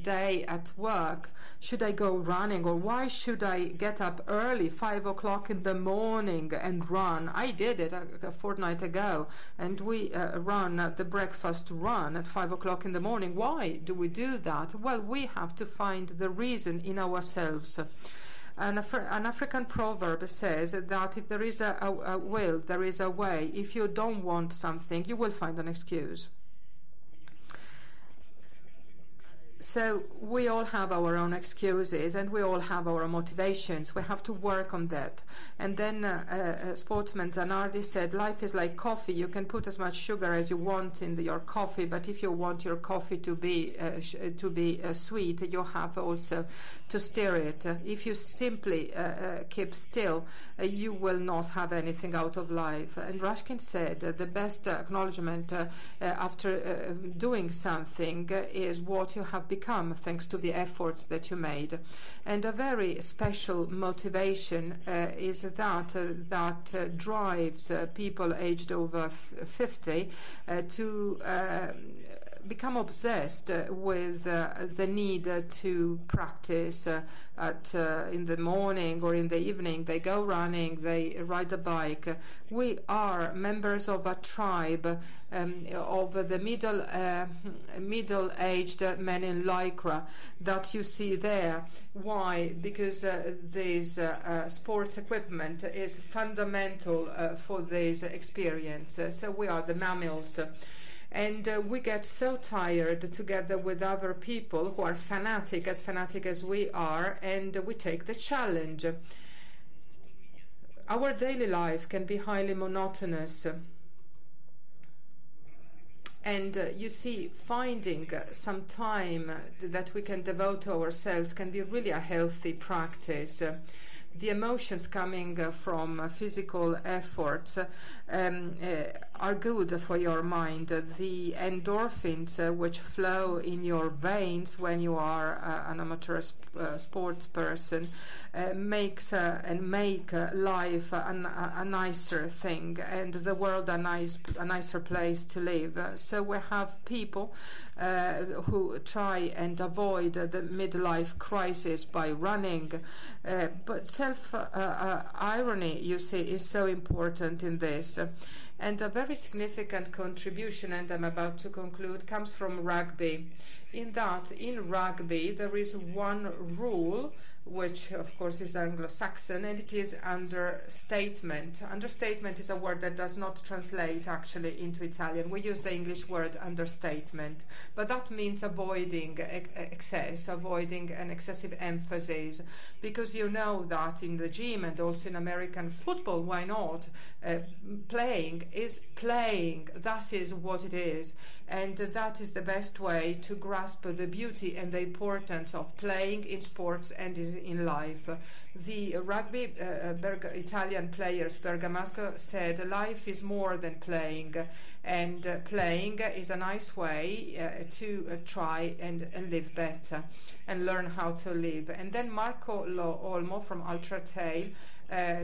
day at work, should I go running? Or why should I get up early, 5 o'clock in the morning, and run? I did it a fortnight ago, and we run the breakfast run at 5 o'clock in the morning. Why do we do that? Well, we have to find the reason in ourselves. An African proverb says that if there is a will, there is a way. If you don't want something, you will find an excuse. So we all have our own excuses and we all have our motivations. We have to work on that. And then sportsman Zanardi said, life is like coffee. You can put as much sugar as you want in your coffee, but if you want your coffee to be sweet, you have also to stir it. If you simply keep still, you will not have anything out of life. And Ruskin said the best acknowledgement after doing something is what you have become thanks to the efforts that you made. And a very special motivation is that drives people aged over 50 to become obsessed with the need to practice in the morning or in the evening. They go running, they ride a bike. We are members of a tribe of the middle-aged men in Lycra that you see there. Why? Because this sports equipment is fundamental for this experience. So we are the mammals. And we get so tired together with other people who are fanatic as we are, and we take the challenge. Our daily life can be highly monotonous. And you see, finding some time that we can devote to ourselves can be really a healthy practice. The emotions coming from physical efforts are good for your mind. The endorphins which flow in your veins when you are an amateur sports person make life a nicer thing, and the world a nicer place to live. So we have people who try and avoid the midlife crisis by running, but self-irony, you see, is so important in this. And a very significant contribution, and I'm about to conclude, comes from rugby. In rugby there is one rule, which of course is Anglo-Saxon, and it is understatement. Understatement is a word that does not translate actually into Italian. We use the English word understatement, but that means avoiding excess, avoiding an excessive emphasis, because you know that in the gym and also in American football, why not? Playing is playing. That is what it is. And that is the best way to grasp the beauty and the importance of playing in sports and in life. The rugby Italian players Bergamasco said life is more than playing, and playing is a nice way to try and live better and learn how to live. And then Marco Olmo from Ultra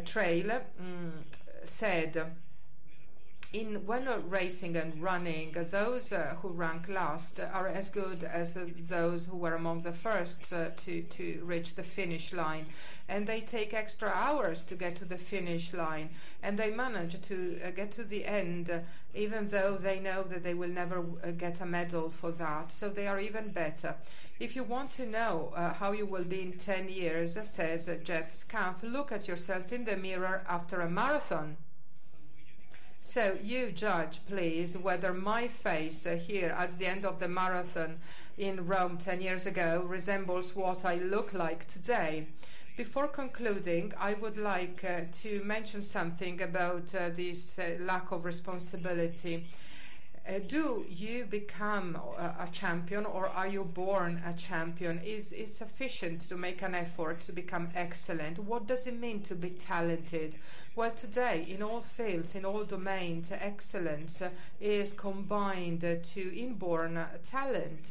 Trail said, when racing and running, those who rank last are as good as those who were among the first to reach the finish line, and they take extra hours to get to the finish line, and they manage to get to the end even though they know that they will never get a medal for that, so they are even better. If you want to know how you will be in 10 years, says Jeff Scaff, look at yourself in the mirror after a marathon. So you judge, please, whether my face here at the end of the marathon in Rome 10 years ago resembles what I look like today. Before concluding, I would like to mention something about this lack of responsibility. Do you become a champion, or are you born a champion? Is it sufficient to make an effort to become excellent? What does it mean to be talented? Well, today, in all fields, in all domains, excellence is combined to inborn talent.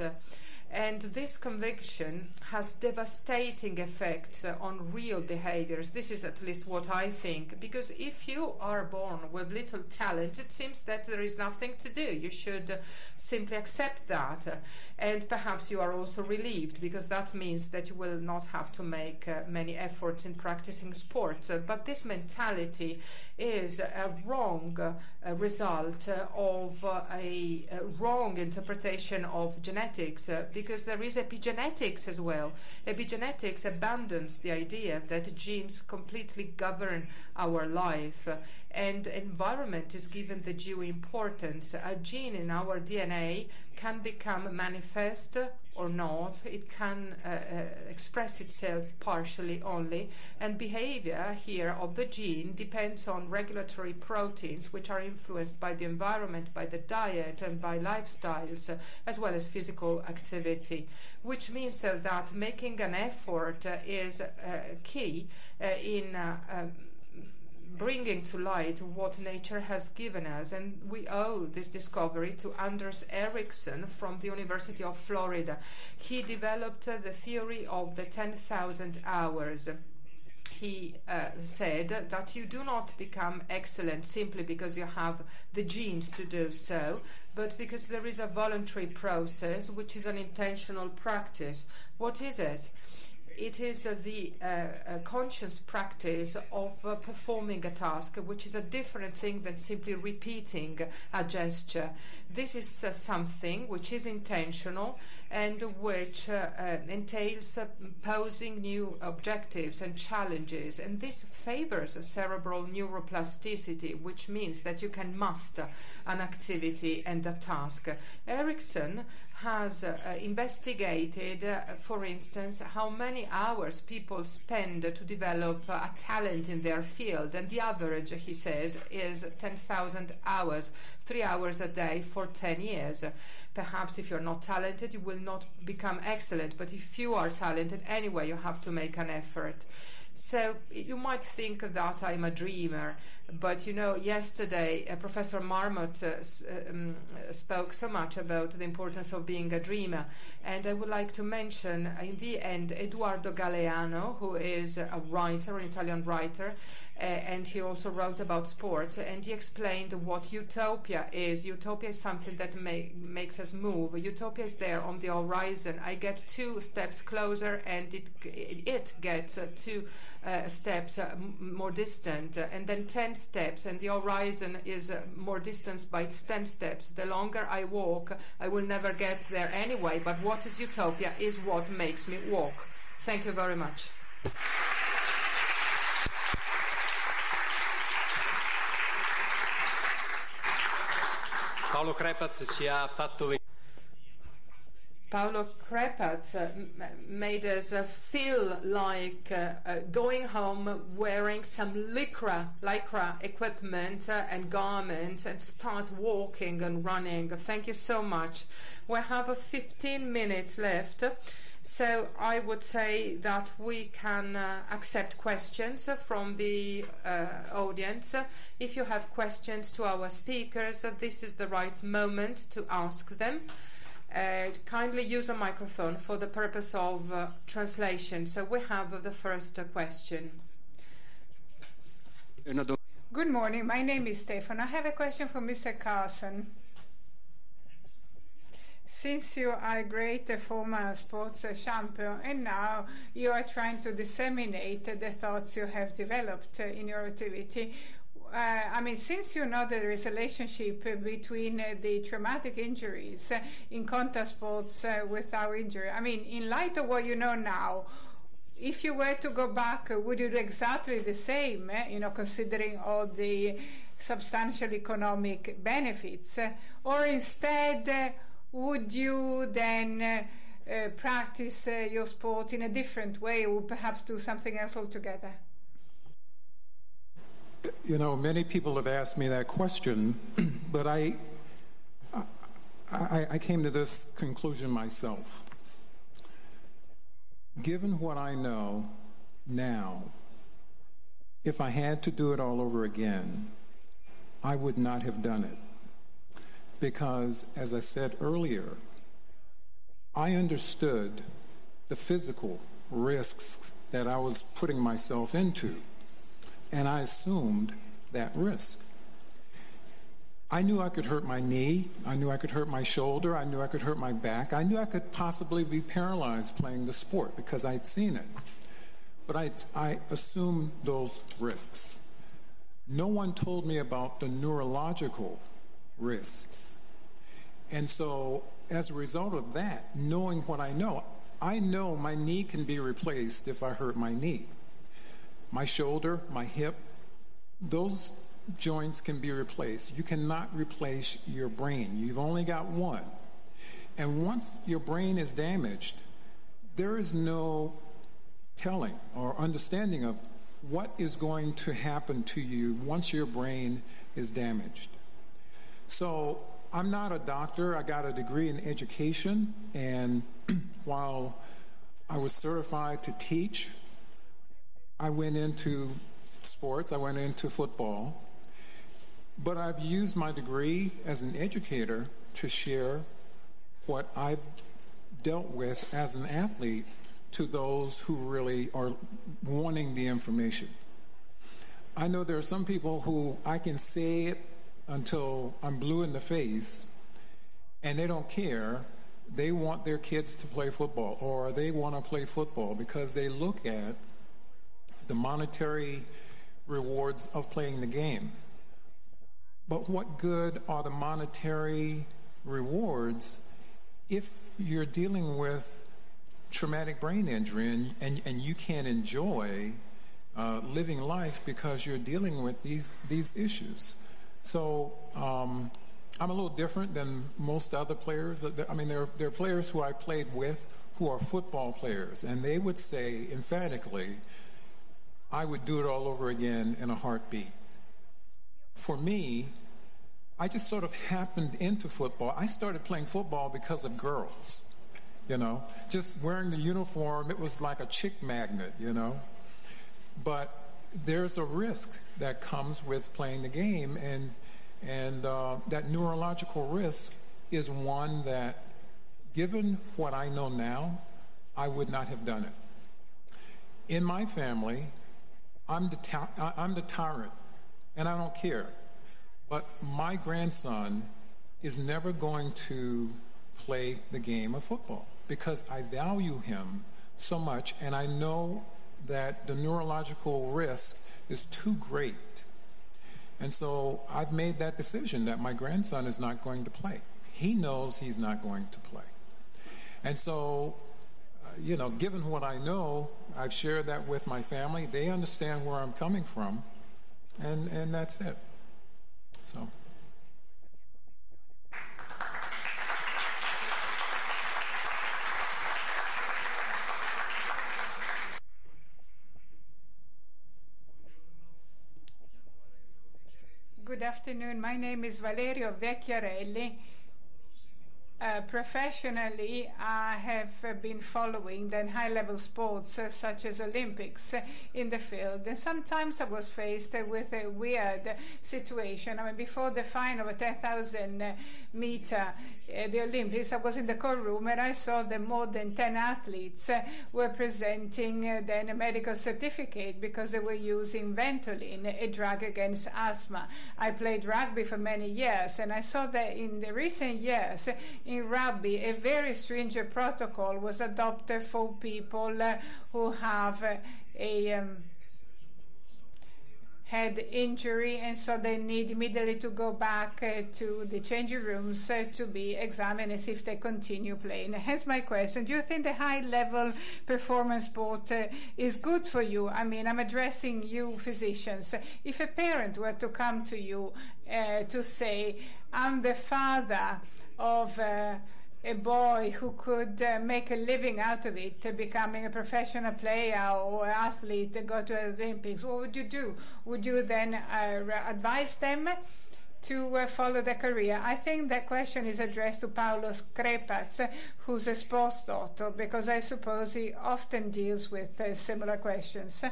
And this conviction has devastating effects on real behaviors. This is at least what I think, because if you are born with little talent, it seems that there is nothing to do. You should simply accept that. And perhaps you are also relieved, because that means that you will not have to make many efforts in practicing sports. But this mentality is a wrong result of a wrong interpretation of genetics, because there is epigenetics as well. Epigenetics abandons the idea that genes completely govern our life, and environment is given the due importance. A gene in our DNA can become manifest or not. It can express itself partially only, and behavior here of the gene depends on regulatory proteins which are influenced by the environment, by the diet and by lifestyles, as well as physical activity, which means that making an effort is key in bringing to light what nature has given us. And we owe this discovery to Anders Ericsson from the University of Florida. He developed the theory of the 10,000 hours. He said that you do not become excellent simply because you have the genes to do so, but because there is a voluntary process, which is an intentional practice. What is it? It is the conscious practice of performing a task, which is a different thing than simply repeating a gesture. This is something which is intentional and which entails posing new objectives and challenges. And this favors cerebral neuroplasticity, which means that you can master an activity and a task. Ericsson has investigated, for instance, how many hours people spend to develop a talent in their field, and the average, he says, is 10,000 hours, 3 hours a day for 10 years. Perhaps if you're not talented, you will not become excellent, but if you are talented, anyway, you have to make an effort. So you might think that I'm a dreamer, but you know, yesterday Professor Marmot spoke so much about the importance of being a dreamer, and I would like to mention in the end Eduardo Galeano, who is a writer, an Italian writer, and he also wrote about sports, and he explained what utopia is. Utopia is something that makes us move. Utopia is there on the horizon. I get 2 steps closer, and it gets 2 steps more distant, and then 10 steps, and the horizon is more distant by 10 steps. The longer I walk, I will never get there anyway, but what is utopia is what makes me walk. Thank you very much. Paolo CREPAZ ci ha fatto Paolo CREPAZ made us feel like going home wearing some lycra equipment and garments and start walking and running. Thank you so much. We have 15 minutes left, so I would say that we can accept questions from the audience. If you have questions to our speakers, this is the right moment to ask them. Kindly use a microphone for the purpose of translation. So we have the first question. Good morning. My name is Stefan. I have a question for Mr. CARSON. Since you are a great former sports champion, and now you are trying to disseminate the thoughts you have developed in your activity, since you know there is a relationship between the traumatic injuries in contact sports with our injury, in light of what you know now, if you were to go back, would you do exactly the same, considering all the substantial economic benefits? Or instead, would you then practice your sport in a different way, or perhaps do something else altogether? Many people have asked me that question, but I came to this conclusion myself. Given what I know now, if I had to do it all over again, I would not have done it. Because, as I said earlier, I understood the physical risks that I was putting myself into, and I assumed that risk. I knew I could hurt my knee, I knew I could hurt my shoulder, I knew I could hurt my back, I knew I could possibly be paralyzed playing the sport because I'd seen it. But I assumed those risks. No one told me about the neurological risks. And so, as a result of that, knowing what I know my knee can be replaced if I hurt my knee. My shoulder, my hip, those joints can be replaced. You cannot replace your brain. You've only got one. And once your brain is damaged, there is no telling or understanding of what is going to happen to you once your brain is damaged. So I'm not a doctor. I got a degree in education, and while I was certified to teach, I went into sports. I went into football. But I've used my degree as an educator to share what I've dealt with as an athlete to those who really are wanting the information. I know there are some people who I can say it until I'm blue in the face, and they don't care. They want their kids to play football, or they want to play football because they look at the monetary rewards of playing the game. But what good are the monetary rewards if you're dealing with traumatic brain injury and you can't enjoy living life because you're dealing with these issues? So I'm a little different than most other players. I mean, there are players who I played with who are football players, and they would say emphatically, I would do it all over again in a heartbeat. For me, I just sort of happened into football. I started playing football because of girls, just wearing the uniform. It was like a chick magnet, But there's a risk that comes with playing the game, and that neurological risk is one that, given what I know now, I would not have done it. In my family, I'm the tyrant, and I don't care. But my grandson is never going to play the game of football because I value him so much, and I know that the neurological risk is too great. And so I've made that decision that my grandson is not going to play. He knows he's not going to play. And so, given what I know, I've shared that with my family. They understand where I'm coming from, and that's it. So. Good afternoon. My name is Valerio Vecchiarelli. Professionally, I have been following the high-level sports such as Olympics in the field. And sometimes I was faced with a weird situation. Before the final of 10,000 meter, the Olympics, I was in the courtroom and I saw that more than 10 athletes were presenting then a medical certificate because they were using Ventolin, a drug against asthma. I played rugby for many years, and I saw that in the recent years, in rugby, a very stringent protocol was adopted for people who have a head injury, and so they need immediately to go back to the changing rooms to be examined as if they continue playing. Hence my question, do you think the high-level performance sport is good for you? I'm addressing you physicians. If a parent were to come to you to say, I'm the father of a boy who could make a living out of it, becoming a professional player or athlete, go to the Olympics, what would you do? Would you then advise them to follow their career? I think that question is addressed to Paolo CREPAZ, who's a sports doctor, because I suppose he often deals with similar questions.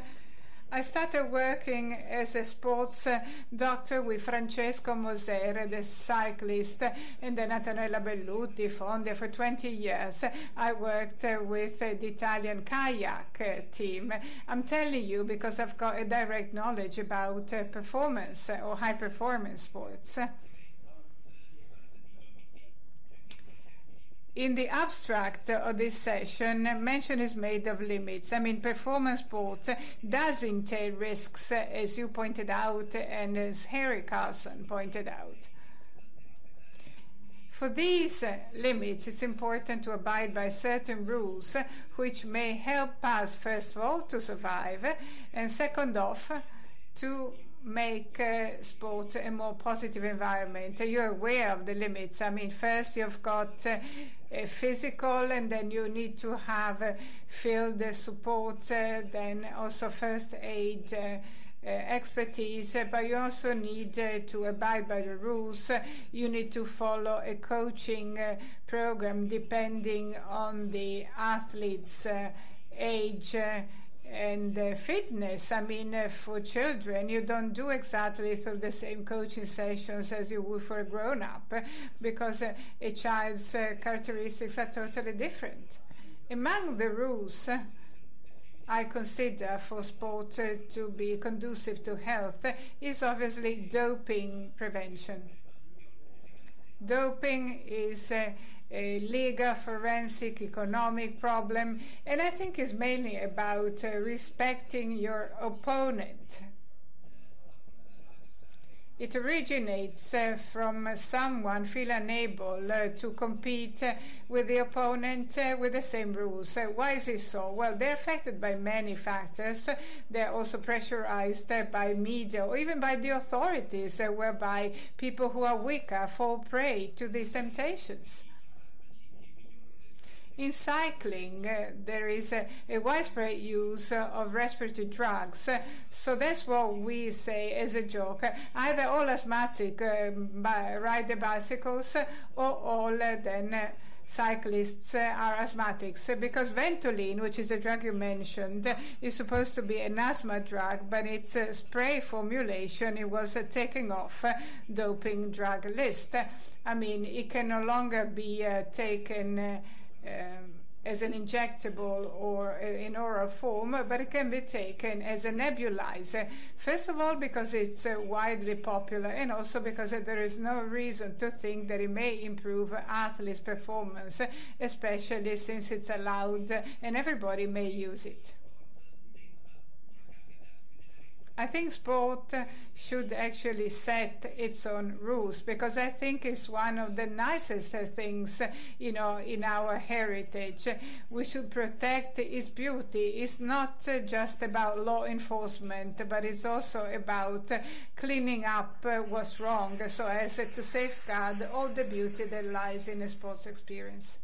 I started working as a sports doctor with Francesco Mosere, the cyclist, and then Antonella Belluti, Fondia. For 20 years, I worked with the Italian kayak team. I'm telling you because I've got a direct knowledge about performance or high-performance sports. In the abstract of this session, mention is made of limits. Performance sports does entail risks, as you pointed out, and as Harry CARSON pointed out. For these limits, it's important to abide by certain rules, which may help us, first of all, to survive, and second off, to make sport a more positive environment? You're aware of the limits. I mean, first you've got physical, and then you need to have field support, then also first aid expertise, but you also need to abide by the rules. You need to follow a coaching program depending on the athlete's age and fitness. I mean, for children, you don't do exactly through the same coaching sessions as you would for a grown-up, because a child's characteristics are totally different. Among the rules I consider for sport to be conducive to health is obviously doping prevention. Doping is a legal, forensic, economic problem, and I think it's mainly about respecting your opponent. It originates from someone feeling unable to compete with the opponent with the same rules. Why is it so? Well, they're affected by many factors. They're also pressurized by media or even by the authorities, whereby people who are weaker fall prey to these temptations. In cycling, there is a widespread use of respiratory drugs. So that's what we say as a joke. Either all asthmatic ride the bicycles, or all then cyclists are asthmatics. Because Ventolin, which is the drug you mentioned, is supposed to be an asthma drug, but its spray formulation, it was taken off doping drug list. I mean, it can no longer be taken as an injectable or in oral form, but it can be taken as a nebulizer. First of all, because it's widely popular, and also because there is no reason to think that it may improve athletes' performance, especially since it's allowed and everybody may use it. I think sport should actually set its own rules, because I think it's one of the nicest things, in our heritage. We should protect its beauty. It's not just about law enforcement, but it's also about cleaning up what's wrong, so as to safeguard all the beauty that lies in a sports experience.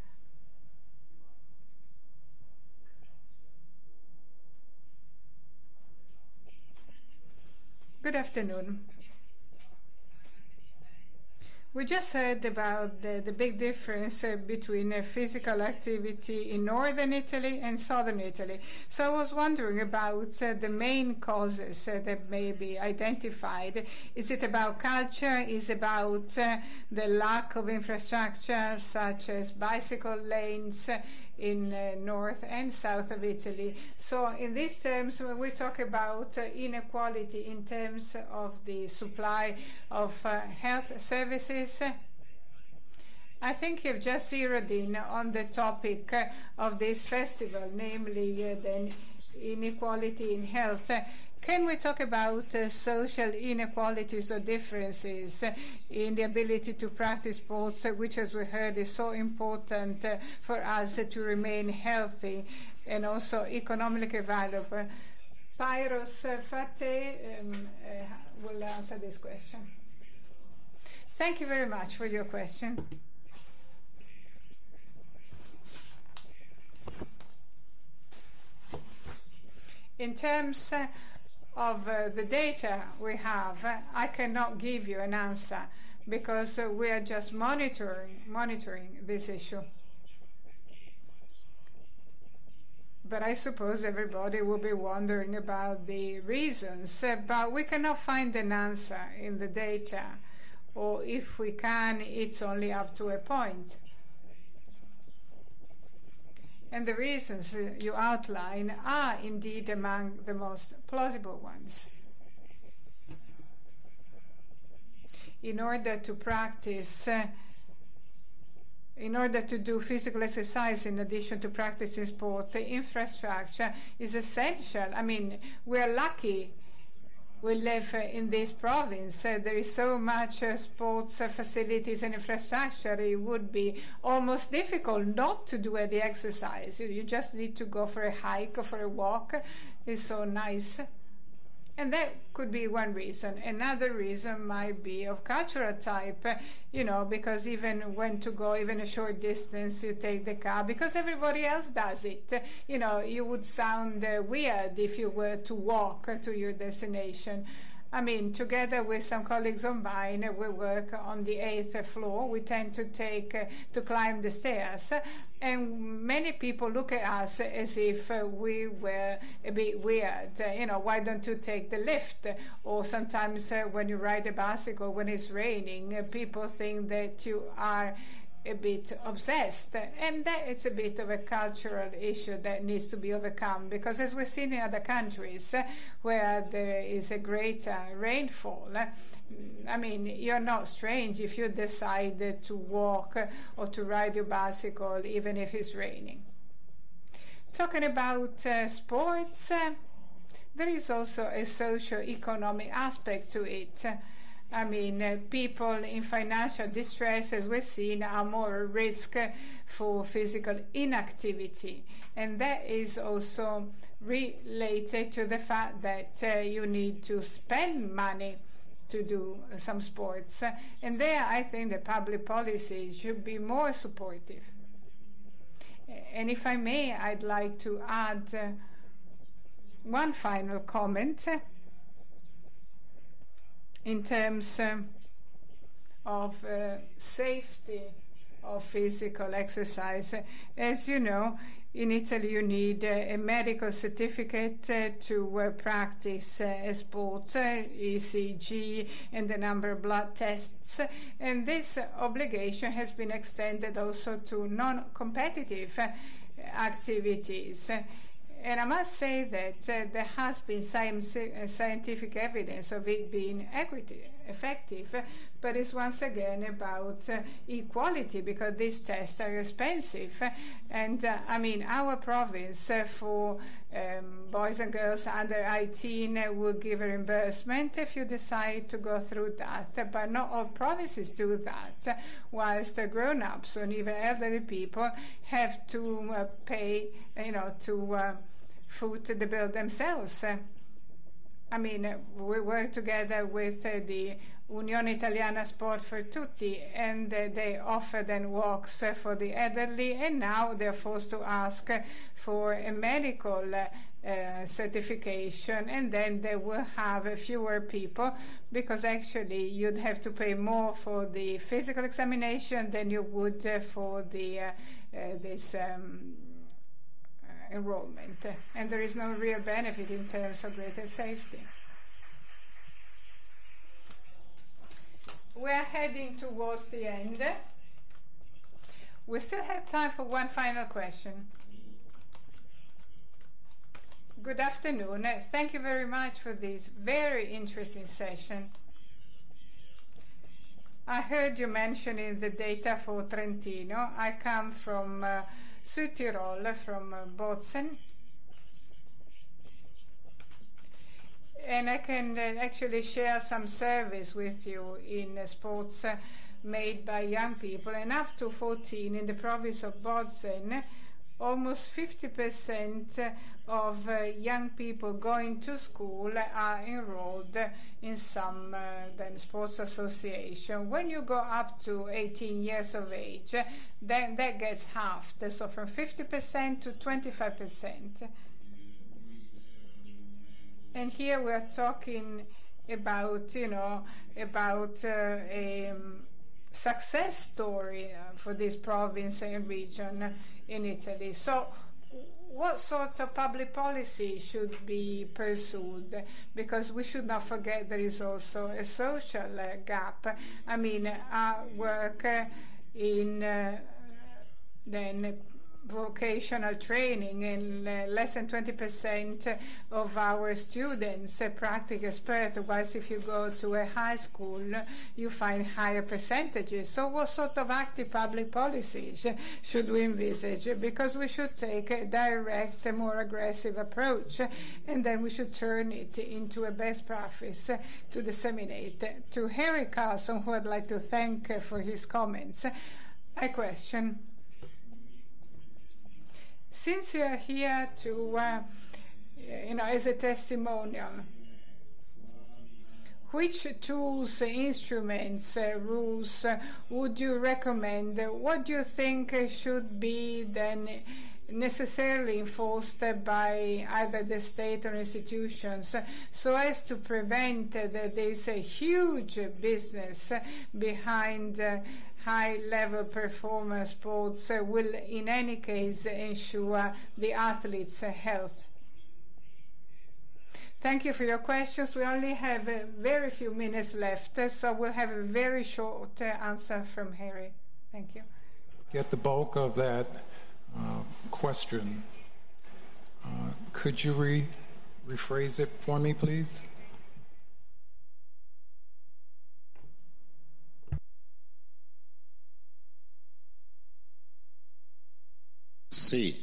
Good afternoon. We just heard about the big difference between physical activity in northern Italy and southern Italy. So I was wondering about the main causes that may be identified. Is it about culture? Is it about the lack of infrastructure, such as bicycle lanes in north and south of Italy? So in these terms, when we talk about inequality in terms of the supply of health services, I think you've just zeroed in on the topic of this festival, namely the inequality in health. Can we talk about social inequalities or differences in the ability to practice sports, which, as we heard, is so important for us to remain healthy and also economically valuable? Pyros Fateh will answer this question. Thank you very much for your question. In terms of the data we have, I cannot give you an answer, because we are just monitoring this issue. But I suppose everybody will be wondering about the reasons, but we cannot find an answer in the data, or if we can, it's only up to a point. And the reasons you outline are indeed among the most plausible ones. In order to practice, in order to do physical exercise in addition to practicing sport, the infrastructure is essential. I mean, we're lucky we live in this province. There is so much sports facilities and infrastructure. It would be almost difficult not to do any exercise. You just need to go for a hike or for a walk. It's so nice. And that could be one reason. Another reason might be of cultural type, because even when to go, even a short distance, you take the car because everybody else does it. You would sound weird if you were to walk to your destination. Together with some colleagues of mine, we work on the 8th floor. We tend to climb the stairs, and many people look at us as if we were a bit weird. Why don't you take the lift? Or sometimes when you ride a bicycle when it's raining, people think that you are a bit obsessed, and that it's a bit of a cultural issue that needs to be overcome, because as we've seen in other countries where there is a greater rainfall, you're not strange if you decide to walk or to ride your bicycle even if it's raining. Talking about sports, there is also a socio-economic aspect to it. People in financial distress, as we've seen, are more at risk for physical inactivity. And that is also related to the fact that you need to spend money to do some sports. And there, I think the public policy should be more supportive. And if I may, I'd like to add one final comment. In terms of safety of physical exercise. As you know, in Italy you need a medical certificate to practice a sport, ECG, and the number of blood tests. And this obligation has been extended also to non-competitive activities. And I must say that there has been scientific evidence of it being effective, but it's once again about equality, because these tests are expensive. And our province for boys and girls under 18 will give a reimbursement if you decide to go through that, but not all provinces do that, whilst the grown-ups and even elderly people have to pay, to foot the bill themselves. We work together with the Unione Italiana Sport for Tutti, and they offer then walks for the elderly, and now they're forced to ask for a medical certification, and then they will have fewer people, because actually you'd have to pay more for the physical examination than you would for the enrollment, and there is no real benefit in terms of greater safety. We are heading towards the end. We still have time for one final question. Good afternoon. Thank you very much for this very interesting session. I heard you mentioning the data for Trentino. I come from Südtirol, from Bozen, and I can actually share some surveys with you in sports made by young people, and up to 14 in the province of Bozen, almost 50% of young people going to school are enrolled in some sports association. When you go up to 18 years of age, then that gets halved, so from 50% to 25%. And here we are talking about, a success story for this province and region in Italy. So what sort of public policy should be pursued? Because we should not forget there is also a social gap. Our work in vocational training, and less than 20% of our students practice expert, whilst if you go to a high school you find higher percentages. So what sort of active public policies should we envisage? Because we should take a direct, more aggressive approach, and then we should turn it into a best practice to disseminate. To Harry Carson, who I'd like to thank for his comments, a question. Since you are here to, as a testimonial, which tools, instruments, rules would you recommend? What do you think should be then necessarily enforced by either the state or institutions so as to prevent that there's a huge business behind high-level performance sports will in any case ensure the athlete's health? Thank you for your questions. We only have very few minutes left, so we'll have a very short answer from Harry. Thank you. Get the bulk of that question. Could you rephrase it for me, please? Sì.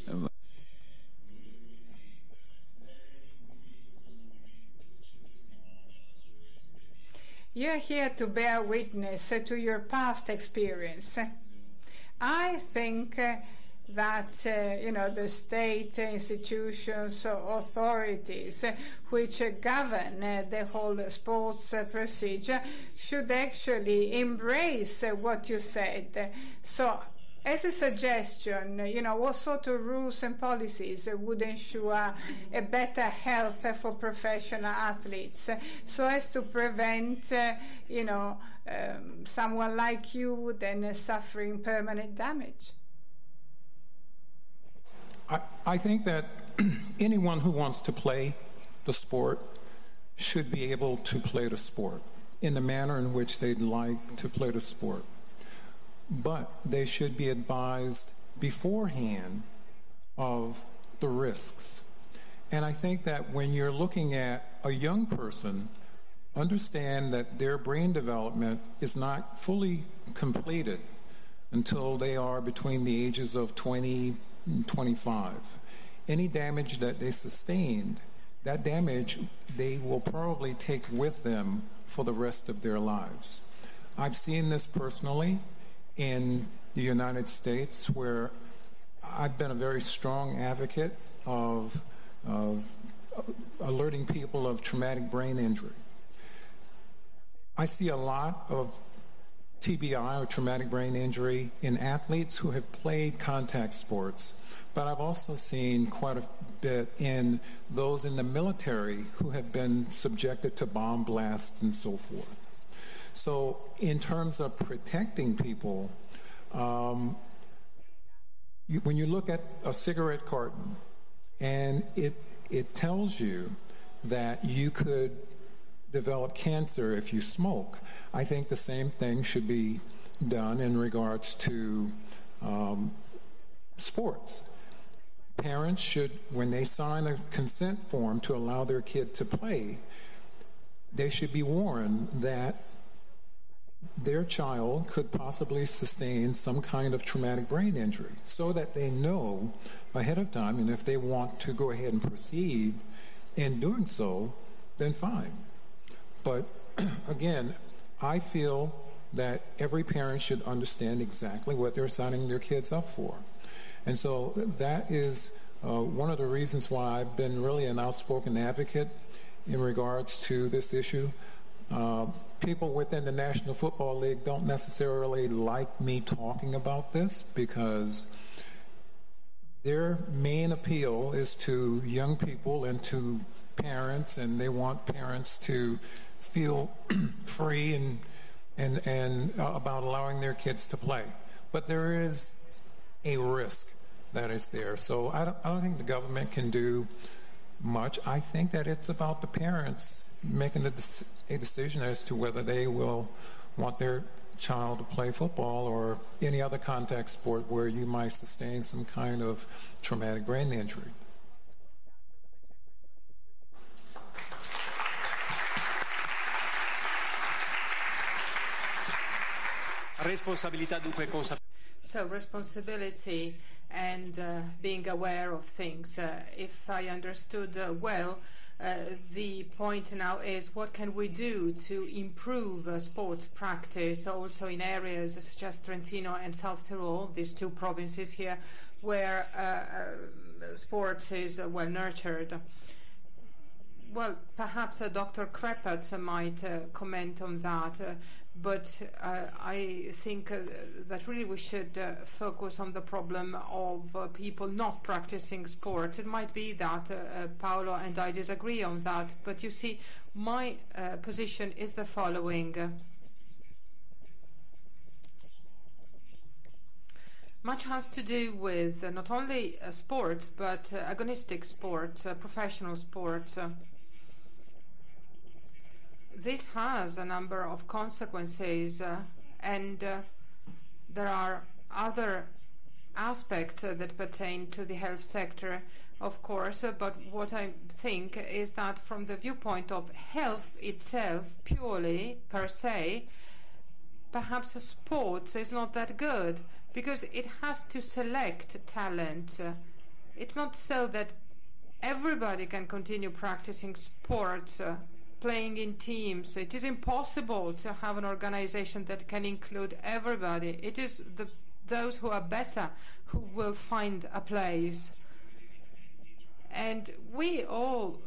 You're here to bear witness to your past experience. I think that the state institutions or authorities which govern the whole sports procedure should actually embrace what you said. So as a suggestion, what sort of rules and policies would ensure a better health for professional athletes so as to prevent, someone like you then suffering permanent damage? I think that anyone who wants to play the sport should be able to play the sport in the manner in which they'd like to play the sport. But they should be advised beforehand of the risks. And I think that when you're looking at a young person, understand that their brain development is not fully completed until they are between the ages of 20 and 25. Any damage that they sustained, that damage they will probably take with them for the rest of their lives. I've seen this personally in the United States, where I've been a very strong advocate of alerting people of traumatic brain injury. I see a lot of TBI, or traumatic brain injury, in athletes who have played contact sports, but I've also seen quite a bit in those in the military who have been subjected to bomb blasts and so forth. So in terms of protecting people, when you look at a cigarette carton and it tells you that you could develop cancer if you smoke, I think the same thing should be done in regards to sports. Parents should, when they sign a consent form to allow their kid to play, they should be warned that their child could possibly sustain some kind of traumatic brain injury, so that they know ahead of time, and if they want to go ahead and proceed in doing so, then fine. But again, I feel that every parent should understand exactly what they're signing their kids up for. And so that is one of the reasons why I've been really an outspoken advocate in regards to this issue. People within the National Football League don't necessarily like me talking about this because their main appeal is to young people and to parents, and they want parents to feel free and about allowing their kids to play. But there is a risk that is there. So I don't think the government can do much. I think that it's about the parents making a decision as to whether they will want their child to play football or any other contact sport where you might sustain some kind of traumatic brain injury. Responsabilità dunque consapevole. So responsibility and being aware of things. If I understood well, the point now is what can we do to improve sports practice also in areas such as Trentino and South Tyrol, these two provinces here, where sports is well nurtured. Well, perhaps Dr. CREPAZ might comment on that, but I think that really we should focus on the problem of people not practicing sport. It might be that Paolo and I disagree on that, but you see, my position is the following. Much has to do with not only sports, but agonistic sports, professional sports. This has a number of consequences, and there are other aspects that pertain to the health sector, of course, but what I think is that from the viewpoint of health itself, purely, per se, perhaps sports is not that good, because it has to select talent. It's not so that everybody can continue practicing sports, playing in teams. It is impossible to have an organization that can include everybody. It is those who are better who will find a place. And we all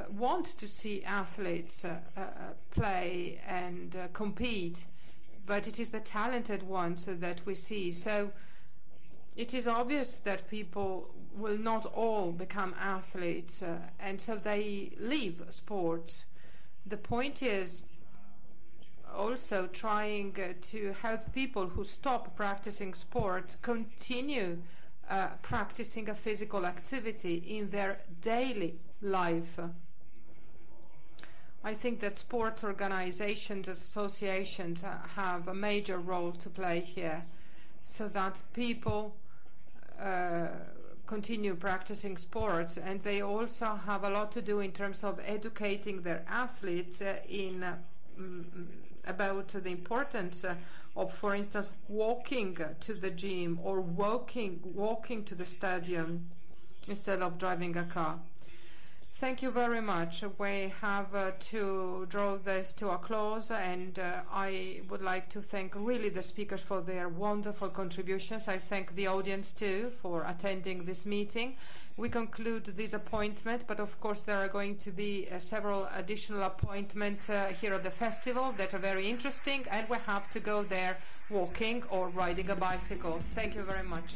want to see athletes play and compete, but it is the talented ones that we see. So it is obvious that people will not all become athletes, and so they leave sports. The point is also trying to help people who stop practicing sport continue practicing a physical activity in their daily life. I think that sports organizations, associations have a major role to play here, so that people continue practicing sports, and they also have a lot to do in terms of educating their athletes about the importance of, for instance, walking to the gym or walking to the stadium instead of driving a car. Thank you very much. We have to draw this to a close, and I would like to thank really the speakers for their wonderful contributions. I thank the audience too for attending this meeting. We conclude this appointment, but of course there are going to be several additional appointments here at the festival that are very interesting, and we have to go there walking or riding a bicycle. Thank you very much.